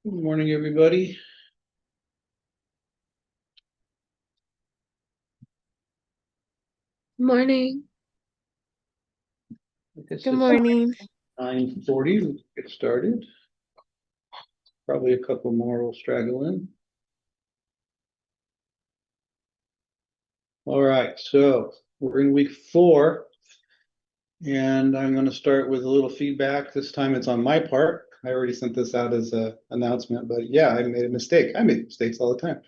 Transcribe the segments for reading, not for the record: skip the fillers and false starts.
Good morning, everybody. Morning. I guess Good it's morning. 9:40. Let's get started. Probably a couple more will straggle in. All right, so we're in week 4, and I'm going to start with a little feedback. This time it's on my part. I already sent this out as an announcement, but yeah, I made a mistake. I make mistakes all the time.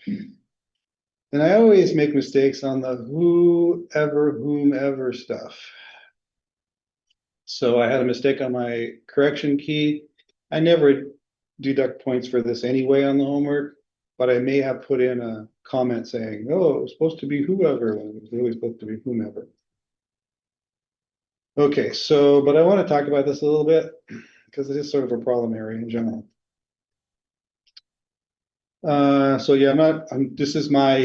And I always make mistakes on the whomever stuff. So I had a mistake on my correction key. I never deduct points for this anyway on the homework, but I may have put in a comment saying, oh, it was supposed to be whoever, when it was really supposed to be whomever. Okay, so, but I want to talk about this a little bit because it is sort of a problem area in general. So yeah, this is my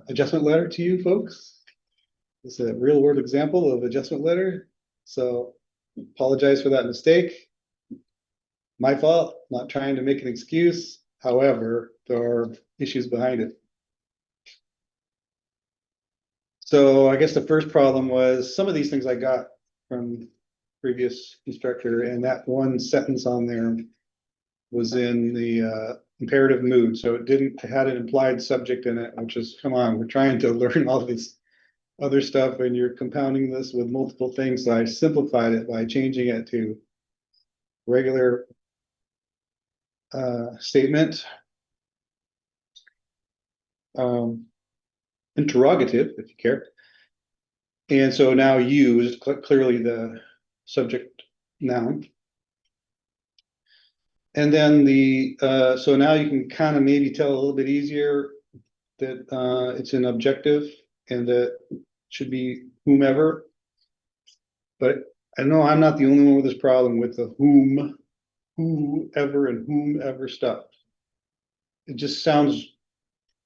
adjustment letter to you folks. It's a real world example of adjustment letter. So apologize for that mistake. My fault, not trying to make an excuse. However, there are issues behind it. So I guess the first problem was some of these things I got from previous instructor, and that one sentence on there was in the imperative mood. So it had an implied subject in it, which is, come on, we're trying to learn all this other stuff and you're compounding this with multiple things. So I simplified it by changing it to regular statement, interrogative, if you care. And so now you is clearly the subject noun. And then so now you can kind of maybe tell a little bit easier that it's an objective and that should be whomever. But I know I'm not the only one with this problem with the whoever and whomever stuff. It just sounds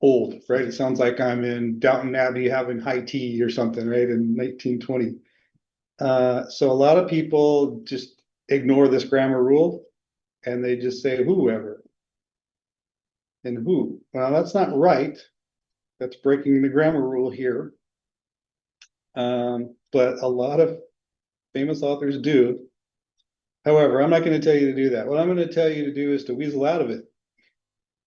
old, right? It sounds like I'm in Downton Abbey having high tea or something, right? In 1920. So a lot of people just ignore this grammar rule and they just say whoever and who. Well, that's not right. That's breaking the grammar rule here. But a lot of famous authors do. However, I'm not going to tell you to do that. What I'm going to tell you to do is to weasel out of it.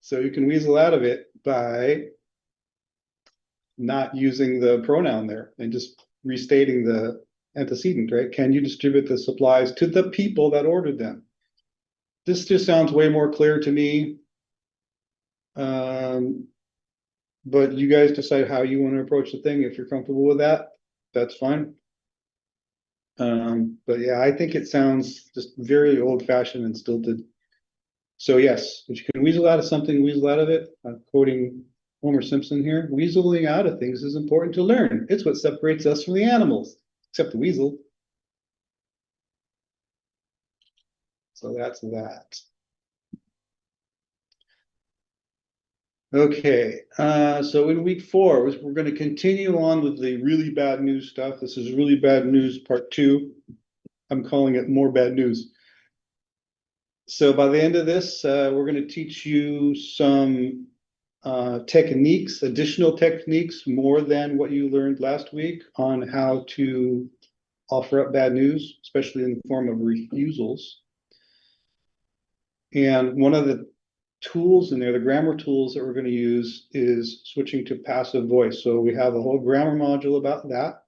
So you can weasel out of it by not using the pronoun there and just restating the antecedent, right? Can you distribute the supplies to the people that ordered them? This just sounds way more clear to me. But you guys decide how you want to approach the thing. If you're comfortable with that, that's fine. But yeah, I think it sounds just very old fashioned and stilted. So yes, if you can weasel out of something, weasel out of it. I'm quoting Homer Simpson here. Weaseling out of things is important to learn. It's what separates us from the animals, except the weasel. So that's that. Okay, so in week 4, we're going to continue on with the really bad news stuff. This is really bad news part 2. I'm calling it more bad news. So by the end of this, we're going to teach you some techniques, additional techniques, more than what you learned last week on how to offer up bad news, especially in the form of refusals. And one of the tools in there, the grammar tools that we're going to use is switching to passive voice. So we have a whole grammar module about that.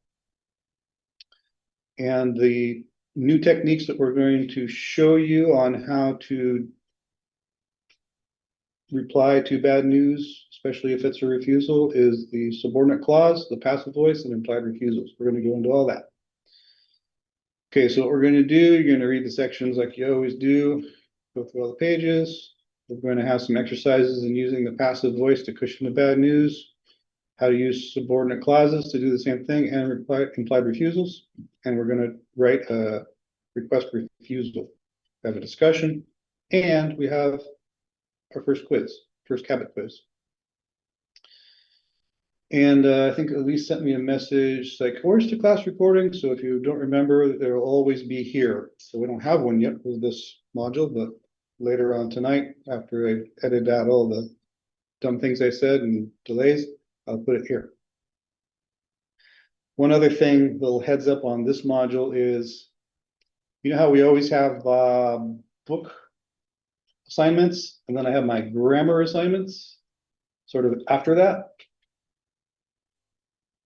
And the new techniques that we're going to show you on how to reply to bad news, especially if it's a refusal, is the subordinate clause, the passive voice, and implied refusals. We're going to go into all that. Okay, so what we're going to do, you're going to read the sections like you always do, go through all the pages. We're going to have some exercises in using the passive voice to cushion the bad news, how to use subordinate clauses to do the same thing, and implied refusals. And we're going to write a request refusal. We have a discussion, and we have our first CABT quiz. And I think Elise sent me a message like, where's the class recording? So if you don't remember, there will always be here. So we don't have one yet with this module, but later on tonight, after I edit out all the dumb things I said and delays, I'll put it here. One other thing, little heads up on this module is, you know how we always have book assignments, and then I have my grammar assignments sort of after that.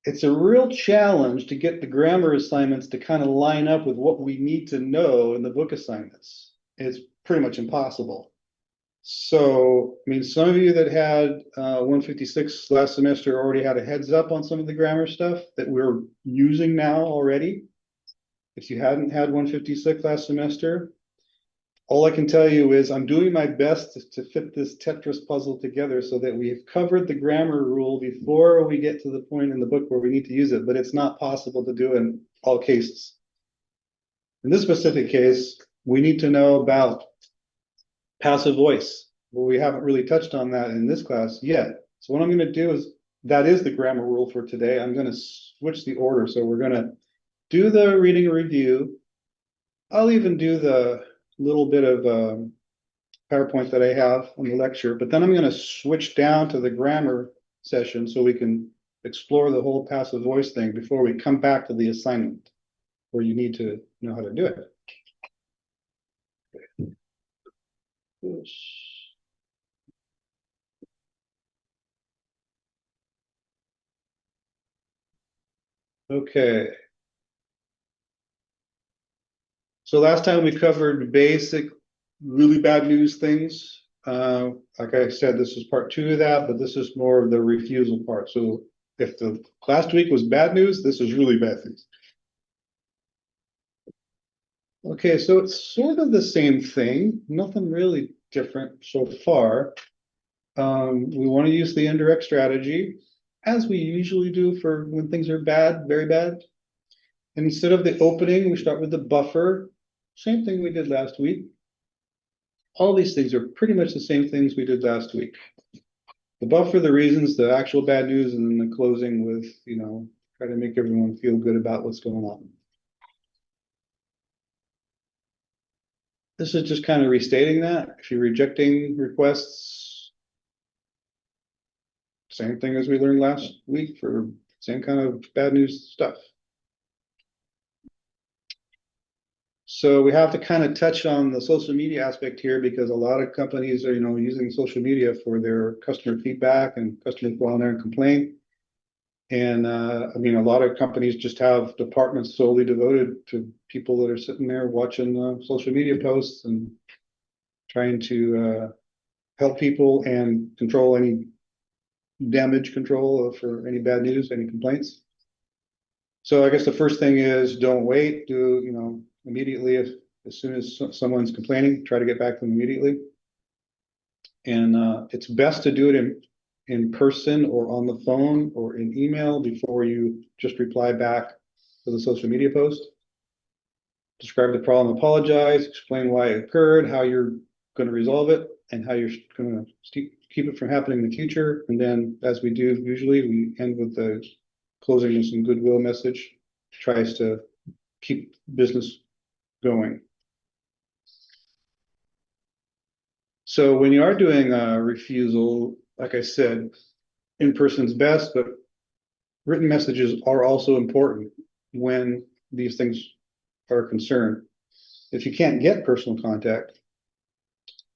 It's a real challenge to get the grammar assignments to kind of line up with what we need to know in the book assignments. It's pretty much impossible. So, I mean, some of you that had 156 last semester already had a heads up on some of the grammar stuff that we're using now already. If you hadn't had 156 last semester, all I can tell you is I'm doing my best to fit this Tetris puzzle together so that we've covered the grammar rule before we get to the point in the book where we need to use it, but it's not possible to do in all cases. In this specific case, we need to know about passive voice. Well, we haven't really touched on that in this class yet. So what I'm going to do is, that is the grammar rule for today. I'm going to switch the order. So we're going to do the reading review. I'll even do the little bit of PowerPoint that I have on the lecture, but then I'm going to switch down to the grammar session so we can explore the whole passive voice thing before we come back to the assignment where you need to know how to do it. Okay. So last time we covered basic, really bad news things. Like I said, this is part 2 of that, but this is more of the refusal part. So if the last week was bad news, this is really bad news. Okay, so it's sort of the same thing, nothing really different so far. We want to use the indirect strategy, as we usually do for when things are bad, very bad. And instead of the opening, we start with the buffer. Same thing we did last week. All these things are pretty much the same things we did last week. The buffer, the reasons, the actual bad news, and then the closing with, you know, try to make everyone feel good about what's going on. This is just kind of restating that. If you're rejecting requests, same thing as we learned last week for same kind of bad news stuff. So we have to kind of touch on the social media aspect here because a lot of companies are, you know, using social media for their customer feedback and customers go on there and complain. And I mean, a lot of companies just have departments solely devoted to people that are sitting there watching social media posts and trying to help people and control any damage control for any bad news, any complaints. So I guess the first thing is don't wait, do, you know, immediately as soon as someone's complaining, try to get back to them immediately. And it's best to do it in person or on the phone or in email before you just reply back to the social media post. Describe the problem, apologize, explain why it occurred, how you're going to resolve it, and how you're going to keep it from happening in the future. And then, as we do usually, we end with the closing with some goodwill message, tries to keep business going. So when you are doing a refusal, like I said, in person's best, but written messages are also important when these things are concerned. If you can't get personal contact,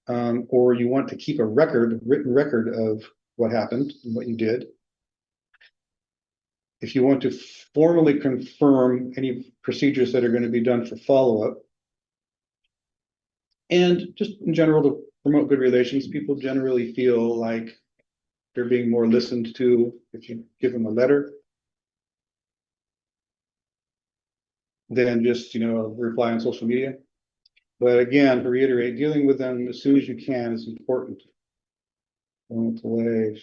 or you want to keep a written record of what happened and what you did, if you want to formally confirm any procedures that are going to be done for follow-up, and just in general to promote good relations, people generally feel like they're being more listened to if you give them a letter than just, you know, reply on social media. But again, to reiterate, dealing with them as soon as you can is important. Don't delay.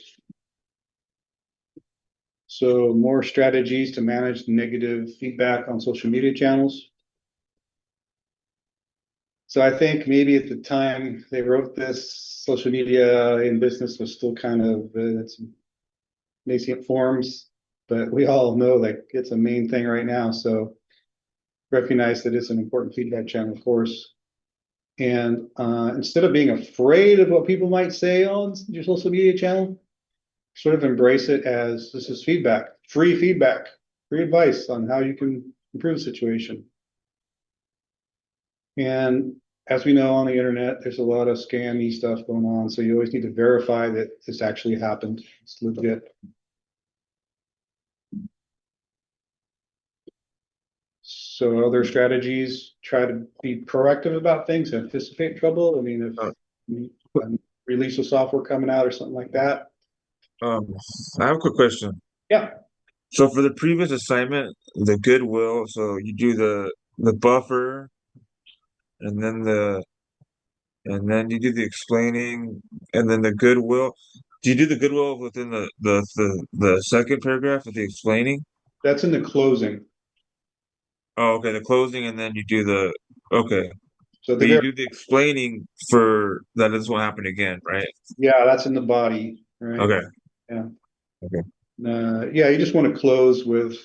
So more strategies to manage negative feedback on social media channels. So I think maybe at the time they wrote this, social media in business was still kind of its nascent forms, but we all know that it's a main thing right now. So recognize that it's an important feedback channel, of course. And instead of being afraid of what people might say on your social media channel, sort of embrace it as this is feedback, free advice on how you can improve the situation. And as we know on the internet, there's a lot of scammy stuff going on. So you always need to verify that this actually happened. It's legit. So other strategies, try to be proactive about things, anticipate trouble. I mean, if release of software coming out or something like that. I have a quick question. Yeah, So for the previous assignment, the goodwill, so you do the buffer and then you do the explaining and then the goodwill. Do you do the goodwill within the second paragraph with the explaining? that's in the closing. Oh, okay, the closing and then you do the okay. So the But you very, do the explaining for that this won't happen again, right? yeah, that's in the body, right? Okay. Yeah. Okay. Yeah, you just want to close with,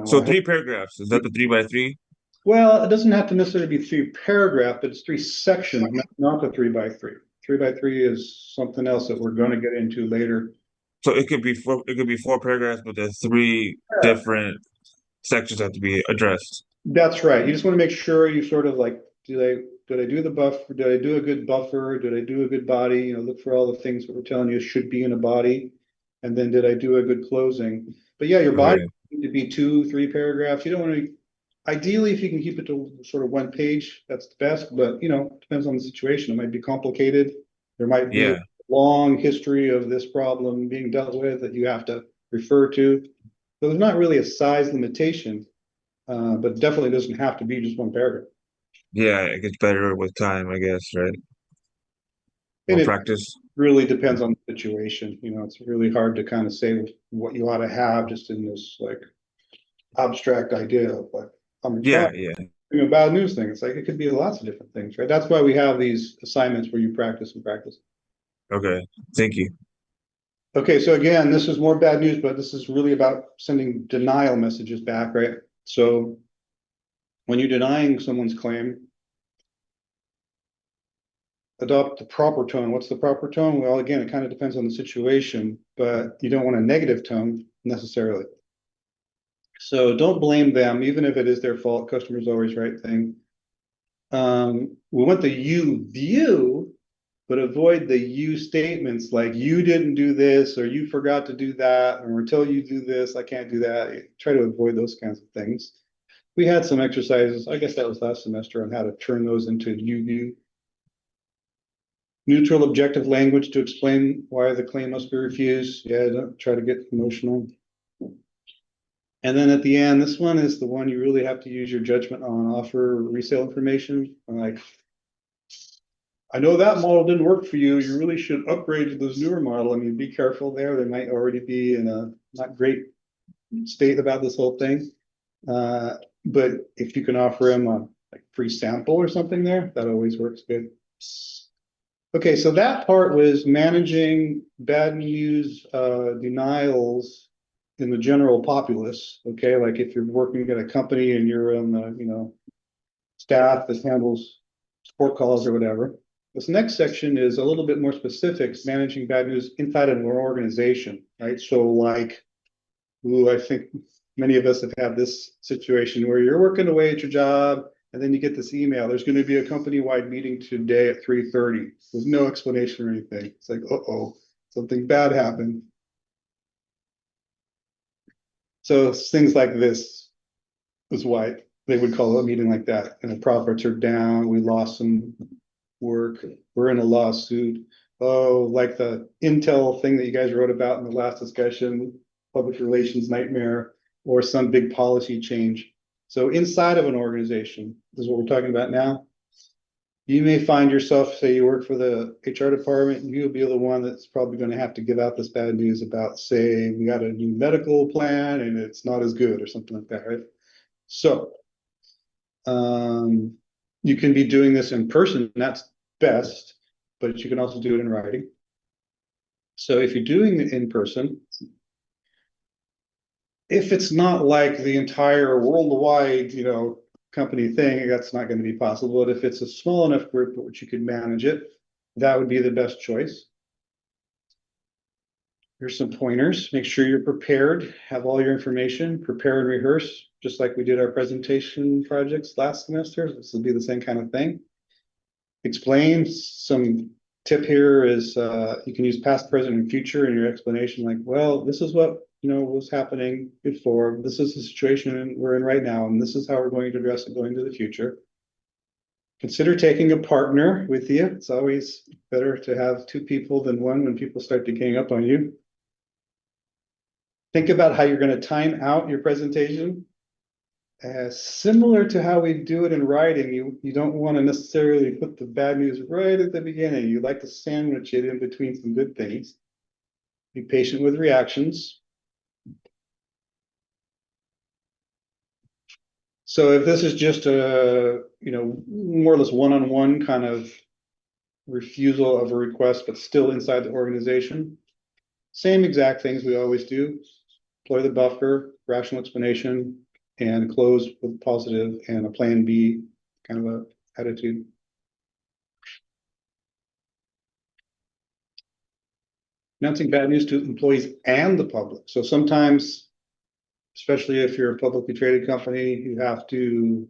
So I hope. 3 paragraphs. Is that the 3 by 3? Well, it doesn't have to necessarily be three paragraph, but it's three sections, not the 3 by 3. 3 by 3 is something else that we're going to get into later. So it could be 4 paragraphs, but there's three Yeah, different sections have to be addressed. that's right. You just want to make sure you sort of like, did I do the buffer? Did I do a good buffer? Did I do a good body? Look for all the things that we're telling you should be in a body. And then did I do a good closing? But yeah, your body Okay. need to be 2, 3 paragraphs. You don't want to, ideally, if you can keep it to sort of one page, that's the best, but depends on the situation. It might be complicated. There might be a Yeah. long history of this problem being dealt with that you have to refer to. So there's not really a size limitation, but definitely doesn't have to be just one paragraph. Yeah. It gets better with time, I guess, right? And More it practice. really depends on the situation. It's really hard to kind of say what you ought to have just in this like abstract idea of like, I'm responding Yeah. Yeah. to a bad news thing. It's like it could be lots of different things, right? That's why we have these assignments where you practice and practice. Okay. Thank you. Okay, so again, this is more bad news, but this is really about sending denial messages back, right? So when you're denying someone's claim, adopt the proper tone. What's the proper tone? Well, again, it kind of depends on the situation, but you don't want a negative tone necessarily. So don't blame them, even if it is their fault. Customer's always right thing. We want the you view, but avoid the you statements like you didn't do this or you forgot to do that, or until you do this, I can't do that. Try to avoid those kinds of things. We had some exercises, I guess that was last semester, on how to turn those into you view. Neutral objective language to explain why the claim must be refused. Yeah, don't try to get emotional. And then at the end, this one is the one you really have to use your judgment on. Offer resale information. Like, I know that model didn't work for you. You really should upgrade to this newer model. I mean, be careful there. They might already be in a not great state about this whole thing. But if you can offer them a like free sample or something there, that always works good. Okay, so that part was managing bad news denials in the general populace. Okay, like if you're working at a company and you're on the staff that handles support calls or whatever. This next section is a little bit more specific, managing bad news inside of an organization, right? So like, ooh, I think many of us have had this situation where you're working away at your job and then you get this email. There's going to be a company-wide meeting today at 3:30 with no explanation or anything. It's like, uh-oh, something bad happened. So things like this is why they would call a meeting like that. And the profits are down. We lost some work. We're in a lawsuit. Oh, like the Intel thing that you guys wrote about in the last discussion, public relations nightmare, or some big policy change. So inside of an organization, this is what we're talking about now. You may find yourself, say you work for the HR department, and you'll be the one that's probably going to have to give out this bad news about, say, we got a new medical plan and it's not as good or something like that, right? So you can be doing this in person, that's best, but you can also do it in writing. So if you're doing it in person, if it's not like the entire worldwide, company thing, that's not going to be possible. But if it's a small enough group at which you could manage it, that would be the best choice. Here's some pointers. Make sure you're prepared, have all your information, prepare and rehearse, just like we did our presentation projects last semester. This will be the same kind of thing. Explain. Some tip here is you can use past, present, and future in your explanation. Like, well, this is what was happening before. This is the situation we're in right now, and this is how we're going to address it going into the future. Consider taking a partner with you. It's always better to have two people than one when people start to gang up on you. Think about how you're going to time out your presentation. Similar to how we do it in writing, you don't want to necessarily put the bad news right at the beginning. You like to sandwich it in between some good things. Be patient with reactions. So if this is just a, more or less one-on-one kind of refusal of a request, but still inside the organization, same exact things we always do. Employ the buffer, rational explanation, and close with positive and a plan B kind of a attitude. Announcing bad news to employees and the public. So sometimes, especially if you're a publicly traded company, you have to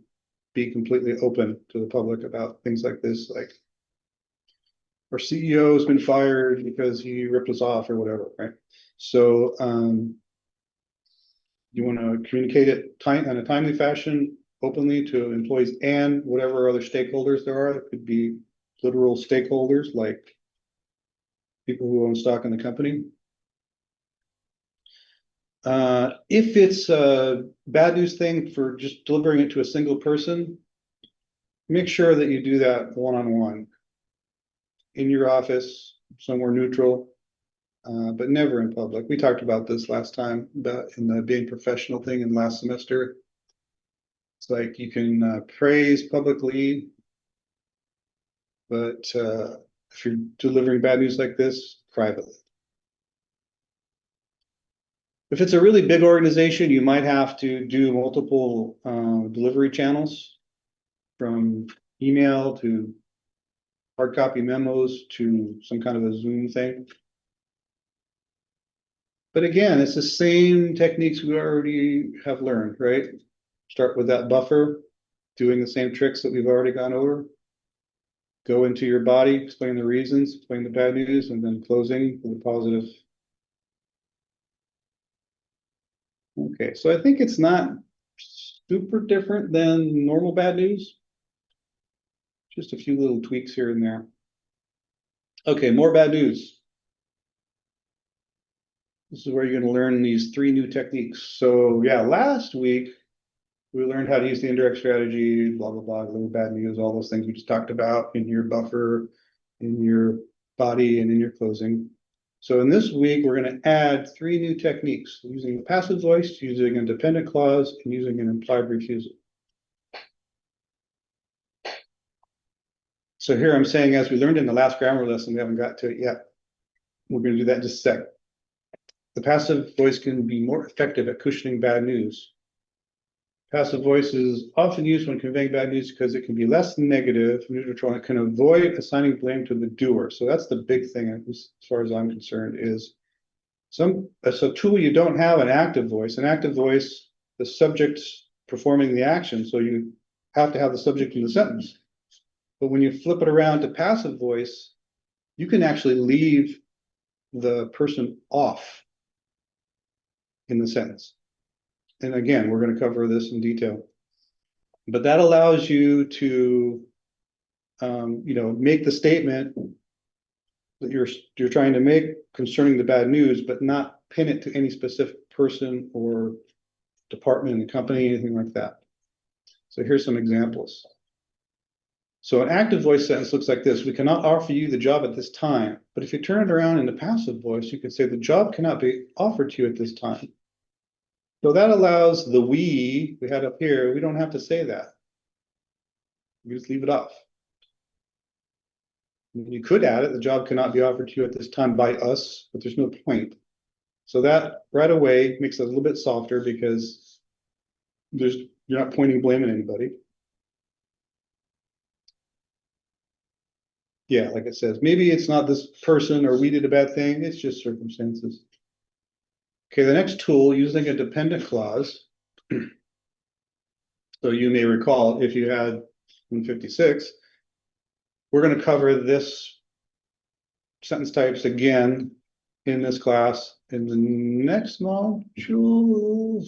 be completely open to the public about things like this, like our CEO has been fired because he ripped us off or whatever, right? So you want to communicate it in a timely fashion, openly to employees and whatever other stakeholders there are. It could be literal stakeholders like people who own stock in the company. If it's a bad news thing for just delivering it to a single person, make sure that you do that one-on-one in your office, somewhere neutral, but never in public. We talked about this last time about in the being professional thing in last semester. It's like you can praise publicly, but if you're delivering bad news like this, privately. If it's a really big organization, you might have to do multiple delivery channels, from email to hard copy memos to some kind of a Zoom thing. But again, it's the same techniques we already have learned, right? Start with that buffer, doing the same tricks that we've already gone over. Go into your body, explain the reasons, explain the bad news, and then closing with a positive. Okay, so I think it's not super different than normal bad news. Just a few little tweaks here and there. Okay, more bad news. This is where you're going to learn these 3 new techniques. So yeah, last week we learned how to use the indirect strategy, blah, blah, blah, little bad news, all those things we just talked about in your buffer, in your body, and in your closing. So in this week, we're going to add 3 new techniques using the passive voice, using a dependent clause, and using an implied refusal. So here I'm saying, as we learned in the last grammar lesson, we haven't got to it yet. We're going to do that in just a sec. The passive voice can be more effective at cushioning bad news. Passive voice is often used when conveying bad news because it can be less negative, neutral, and it can avoid assigning blame to the doer. So that's the big thing, as far as I'm concerned, is so tool you don't have an active voice. An active voice, the subject's performing the action, so you have to have the subject in the sentence. But when you flip it around to passive voice, you can actually leave the person off in the sentence. And again, we're going to cover this in detail. But that allows you to, make the statement that you're trying to make concerning the bad news, but not pin it to any specific person or department in the company, anything like that. So here's some examples. So an active voice sentence looks like this: we cannot offer you the job at this time. But if you turn it around in the passive voice, you could say the job cannot be offered to you at this time. So that allows the we had up here, we don't have to say that. You just leave it off. You could add it, the job cannot be offered to you at this time by us, but there's no point. So that right away makes it a little bit softer because you're not pointing blame at anybody. Yeah, like it says, maybe it's not this person or we did a bad thing, it's just circumstances. Okay, the next tool, using a dependent clause. So you may recall if you had 156, we're going to cover this sentence types again in this class in the next module.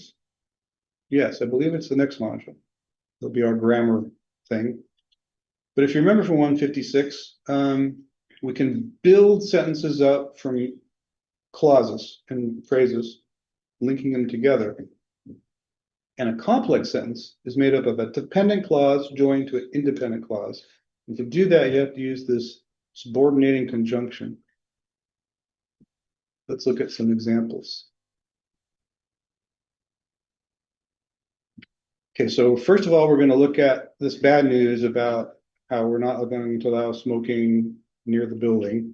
Yes, I believe it's the next module. It'll be our grammar thing. But if you remember from 156, we can build sentences up from clauses and phrases, linking them together. And a complex sentence is made up of a dependent clause joined to an independent clause. And to do that, you have to use this subordinating conjunction. Let's look at some examples. Okay, so first of all, we're going to look at this bad news about how we're not going to allow smoking near the building.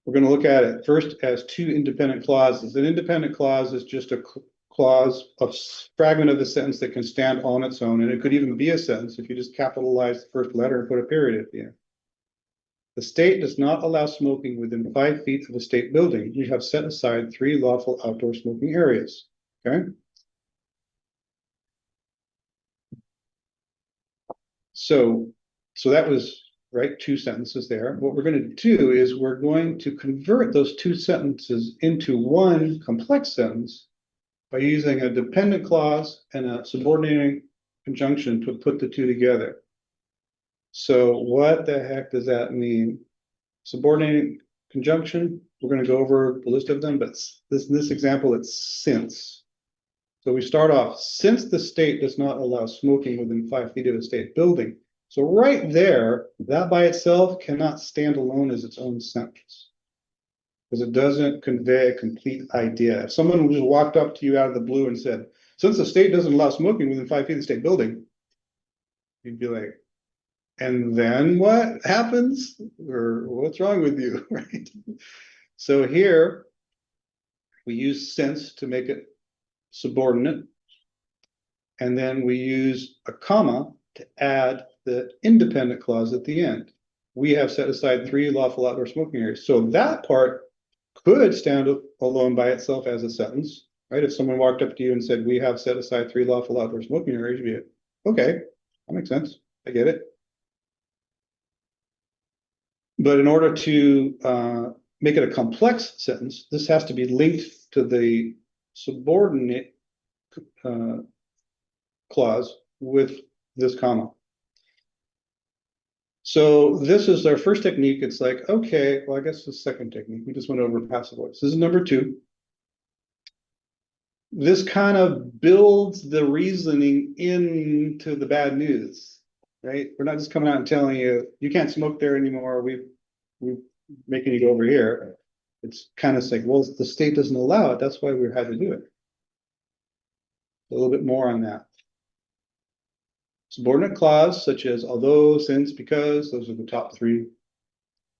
We're going to look at it first as two independent clauses. An independent clause is just a clause, a fragment of the sentence that can stand on its own, and it could even be a sentence if you just capitalize the first letter and put a period at the end. The state does not allow smoking within 5 feet of a state building. We have set aside 3 lawful outdoor smoking areas. Okay. So that was right, 2 sentences there. What we're going to do is we're going to convert those 2 sentences into one complex sentence by using a dependent clause and a subordinating conjunction to put the 2 together. So what the heck does that mean? Subordinating conjunction, we're going to go over the list of them, but in this example, it's since. So we start off, since the state does not allow smoking within 5 feet of a state building. So right there, that by itself cannot stand alone as its own sentence, because it doesn't convey a complete idea. If someone just walked up to you out of the blue and said, since the state doesn't allow smoking within 5 feet of the state building, you'd be like, and then what happens? Or what's wrong with you, right? So here, we use since to make it subordinate. And then we use a comma to add the independent clause at the end. We have set aside 3 lawful outdoor smoking areas. So that part could stand alone by itself as a sentence, right? If someone walked up to you and said, we have set aside 3 lawful outdoor smoking areas, you'd be like, okay, that makes sense. I get it. But in order to make it a complex sentence, this has to be linked to the subordinate clause with this comma. So this is our first technique. It's like, okay, well, I guess the second technique. We just went over passive voice. This is number 2. This kind of builds the reasoning into the bad news, right? We're not just coming out and telling you, you can't smoke there anymore. We're making you go over here. It's kind of like, well, the state doesn't allow it. That's why we had to do it. A little bit more on that. Subordinate clause, such as although, since, because, those are the top 3.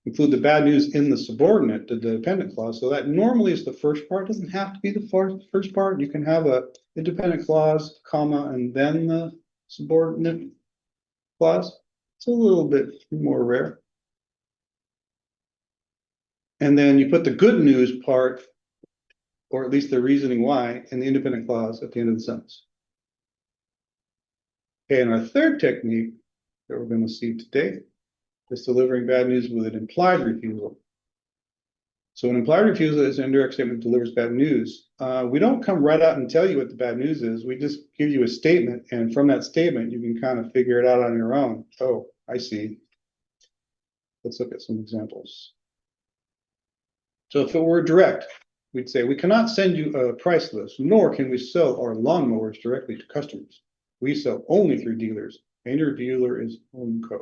Include the bad news in the subordinate to the dependent clause. So that normally is the first part. It doesn't have to be the first part. You can have a independent clause, comma, and then the subordinate clause. It's a little bit more rare. And then you put the good news part, or at least the reasoning why, in the independent clause at the end of the sentence. Okay, and our third technique that we're going to see today is delivering bad news with an implied refusal. So an implied refusal is an indirect statement that delivers bad news. We don't come right out and tell you what the bad news is. We just give you a statement, and from that statement, you can kind of figure it out on your own. Oh, I see. Let's look at some examples. So if it were direct, we'd say, we cannot send you a price list, nor can we sell our lawnmowers directly to customers. We sell only through dealers, and your dealer is HomeCo.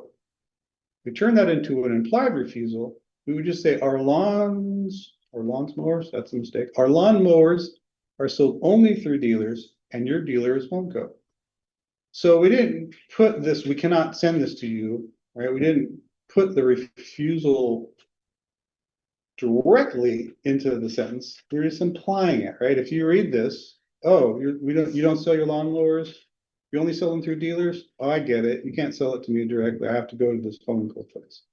We turn that into an implied refusal. We would just say our lawnmowers, that's a mistake. Our lawnmowers are sold only through dealers, and your dealer is HomeCo. So we didn't put this, we cannot send this to you, right? We didn't put the refusal directly into the sentence. We're just implying it, right? If you read this, oh, you don't sell your lawnmowers. You only sell them through dealers? Oh, I get it. You can't sell it to me directly. I have to go to this HomeCo place.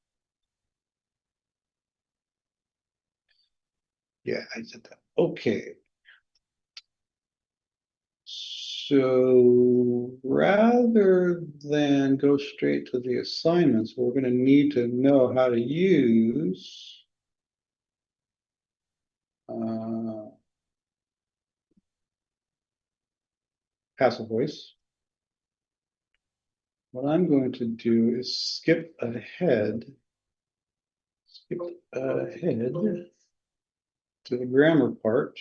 Yeah, I said that. Okay. So rather than go straight to the assignments, we're going to need to know how to use passive voice. What I'm going to do is skip ahead to the grammar part.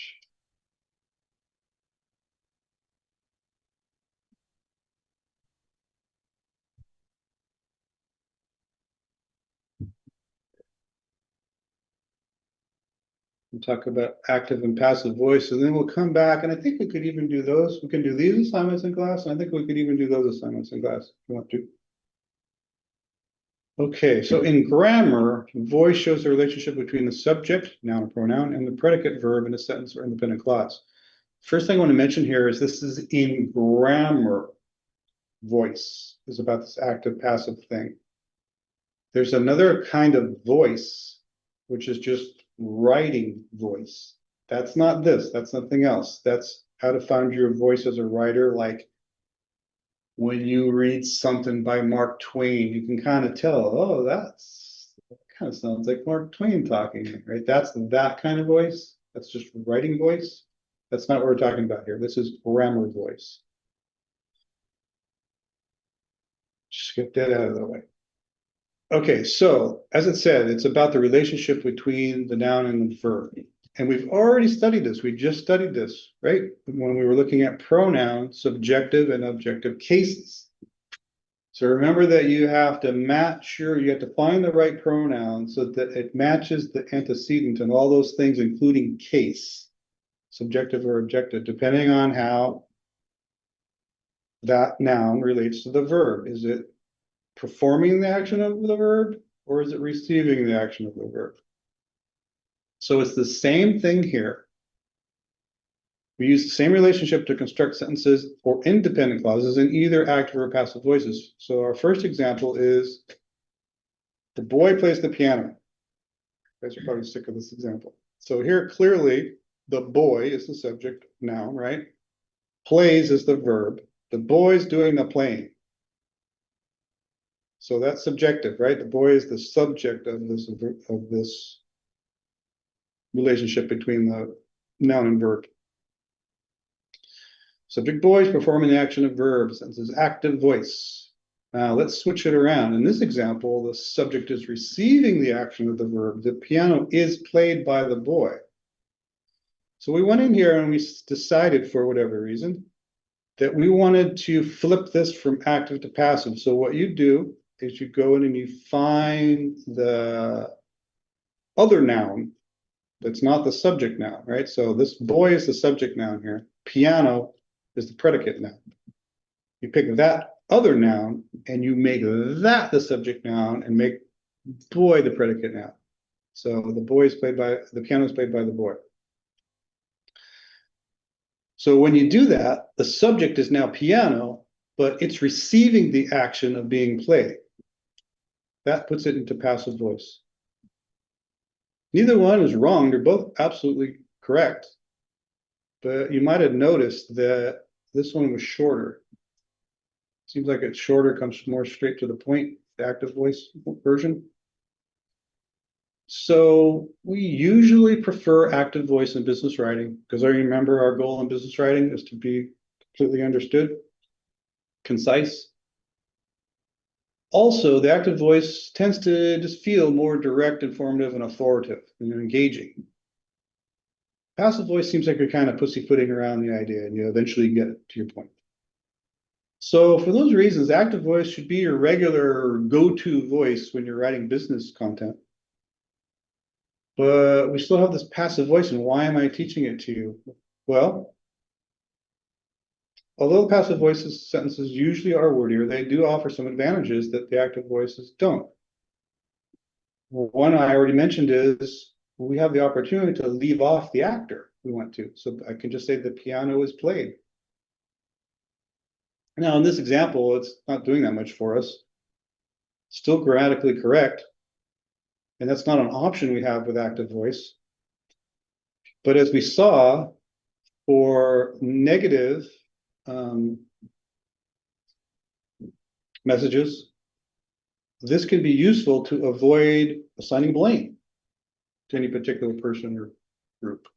And talk about active and passive voice, and then we'll come back, and I think we could even do those. We can do these assignments in class, and I think we could even do those assignments in class if you want to. Okay, so in grammar, voice shows the relationship between the subject, noun or pronoun, and the predicate verb in a sentence or independent clause. First thing I want to mention here is this is in grammar. Voice is about this active passive thing. There's another kind of voice, which is just writing voice. That's not this, that's nothing else. That's how to find your voice as a writer. Like when you read something by Mark Twain, you can kind of tell, oh, that kind of sounds like Mark Twain talking, right? That's that kind of voice. That's just writing voice. That's not what we're talking about here. This is grammar voice. Just get that out of the way. Okay, so as it said, it's about the relationship between the noun and the verb. And we've already studied this. We just studied this, right? When we were looking at pronoun, subjective and objective cases. So remember that you have to you have to find the right pronoun so that it matches the antecedent and all those things, including case, subjective or objective, depending on how that noun relates to the verb. Is it performing the action of the verb, or is it receiving the action of the verb? So it's the same thing here. We use the same relationship to construct sentences or independent clauses in either active or passive voices. So our first example is, the boy plays the piano. You guys are probably sick of this example. So here, clearly, the boy is the subject noun, right? Plays is the verb. The boy's doing the playing. So that's subjective, right? The boy is the subject of this relationship between the noun and verb. Subject boy is performing the action of verbs. This is active voice. Now let's switch it around. In this example, the subject is receiving the action of the verb. The piano is played by the boy. So we went in here and we decided, for whatever reason, that we wanted to flip this from active to passive. So what you do is you go in and you find the other noun that's not the subject noun, right? So this boy is the subject noun here. Piano is the predicate noun. You pick that other noun and you make that the subject noun and make boy the predicate noun. So the piano is played by the boy. So when you do that, the subject is now piano, but it's receiving the action of being played. That puts it into passive voice. Neither one is wrong. They're both absolutely correct. But you might have noticed that this one was shorter. Seems like it's shorter, comes more straight to the point, the active voice version. So we usually prefer active voice in business writing because I remember our goal in business writing is to be completely understood, concise. Also, the active voice tends to just feel more direct, informative, and authoritative and engaging. Passive voice seems like you're kind of pussyfooting around the idea and you eventually get to your point. So for those reasons, active voice should be your regular go-to voice when you're writing business content. But we still have this passive voice, and why am I teaching it to you? Well, although passive voices sentences usually are wordier, they do offer some advantages that the active voices don't. One I already mentioned is we have the opportunity to leave off the actor we want to. So I can just say the piano is played. Now, in this example, it's not doing that much for us. Still grammatically correct. And that's not an option we have with active voice. But as we saw, for negative messages, this can be useful to avoid assigning blame to any particular person or group.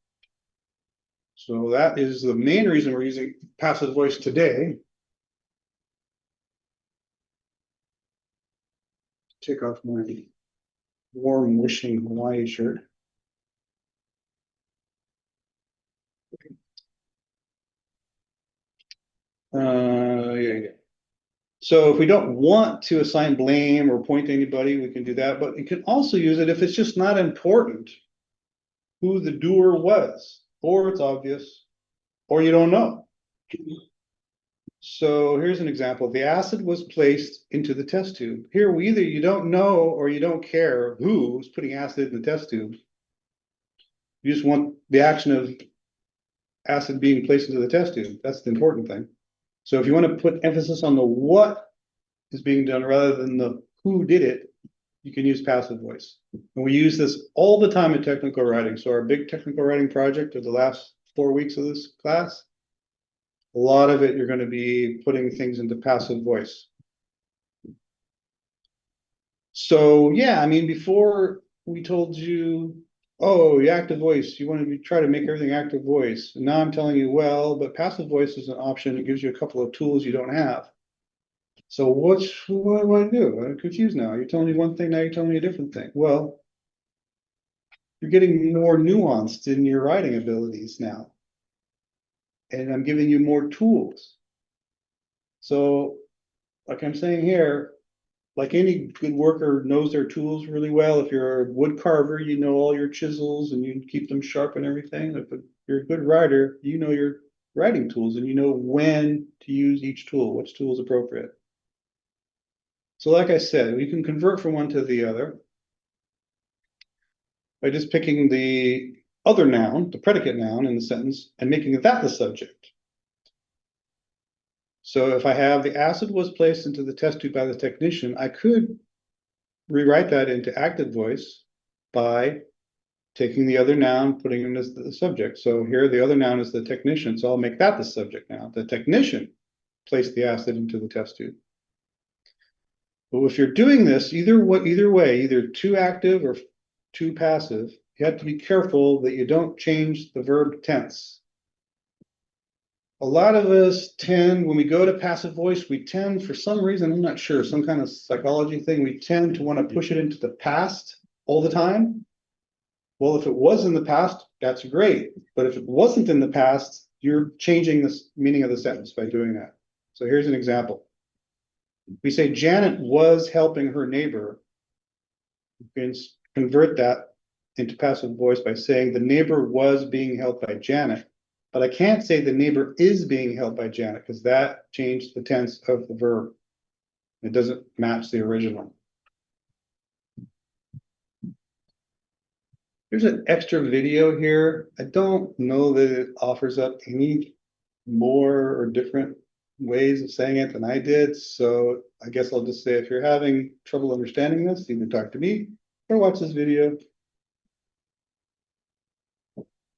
So that is the main reason we're using passive voice today. Take off my warm wishing Hawaii shirt. Yeah. So if we don't want to assign blame or point to anybody, we can do that. But you can also use it if it's just not important who the doer was, or it's obvious, or you don't know. So here's an example. The acid was placed into the test tube. Here, either you don't know or you don't care who's putting acid in the test tube. You just want the action of acid being placed into the test tube. That's the important thing. So if you want to put emphasis on the what is being done rather than the who did it, you can use passive voice. And we use this all the time in technical writing. So our big technical writing project of the last 4 weeks of this class, a lot of it, you're going to be putting things into passive voice. So yeah, I mean, before we told you, oh, the active voice, you want to try to make everything active voice. And now I'm telling you, well, but passive voice is an option. It gives you a couple of tools you don't have. So what do I do? I'm confused now. You're telling me one thing, now you're telling me a different thing. Well, you're getting more nuanced in your writing abilities now. And I'm giving you more tools. So, like I'm saying here, like any good worker knows their tools really well. If you're a wood carver, you know all your chisels and you keep them sharp and everything. If you're a good writer, you know your writing tools and you know when to use each tool, which tool is appropriate. So like I said, we can convert from one to the other by just picking the other noun, the predicate noun in the sentence, and making that the subject. So if I have the acid was placed into the test tube by the technician, I could rewrite that into active voice by taking the other noun, putting it as the subject. So here the other noun is the technician, so I'll make that the subject now. The technician placed the acid into the test tube. But if you're doing this, either way, either too active or too passive, you have to be careful that you don't change the verb tense. A lot of us tend, when we go to passive voice, we tend, for some reason, I'm not sure, some kind of psychology thing, we tend to want to push it into the past all the time. Well, if it was in the past, that's great. But if it wasn't in the past, you're changing the meaning of the sentence by doing that. So here's an example. We say Janet was helping her neighbor. You can convert that into passive voice by saying the neighbor was being helped by Janet. But I can't say the neighbor is being helped by Janet because that changed the tense of the verb. It doesn't match the original. There's an extra video here. I don't know that it offers up any more or different ways of saying it than I did. So I guess I'll just say if you're having trouble understanding this, either talk to me or watch this video.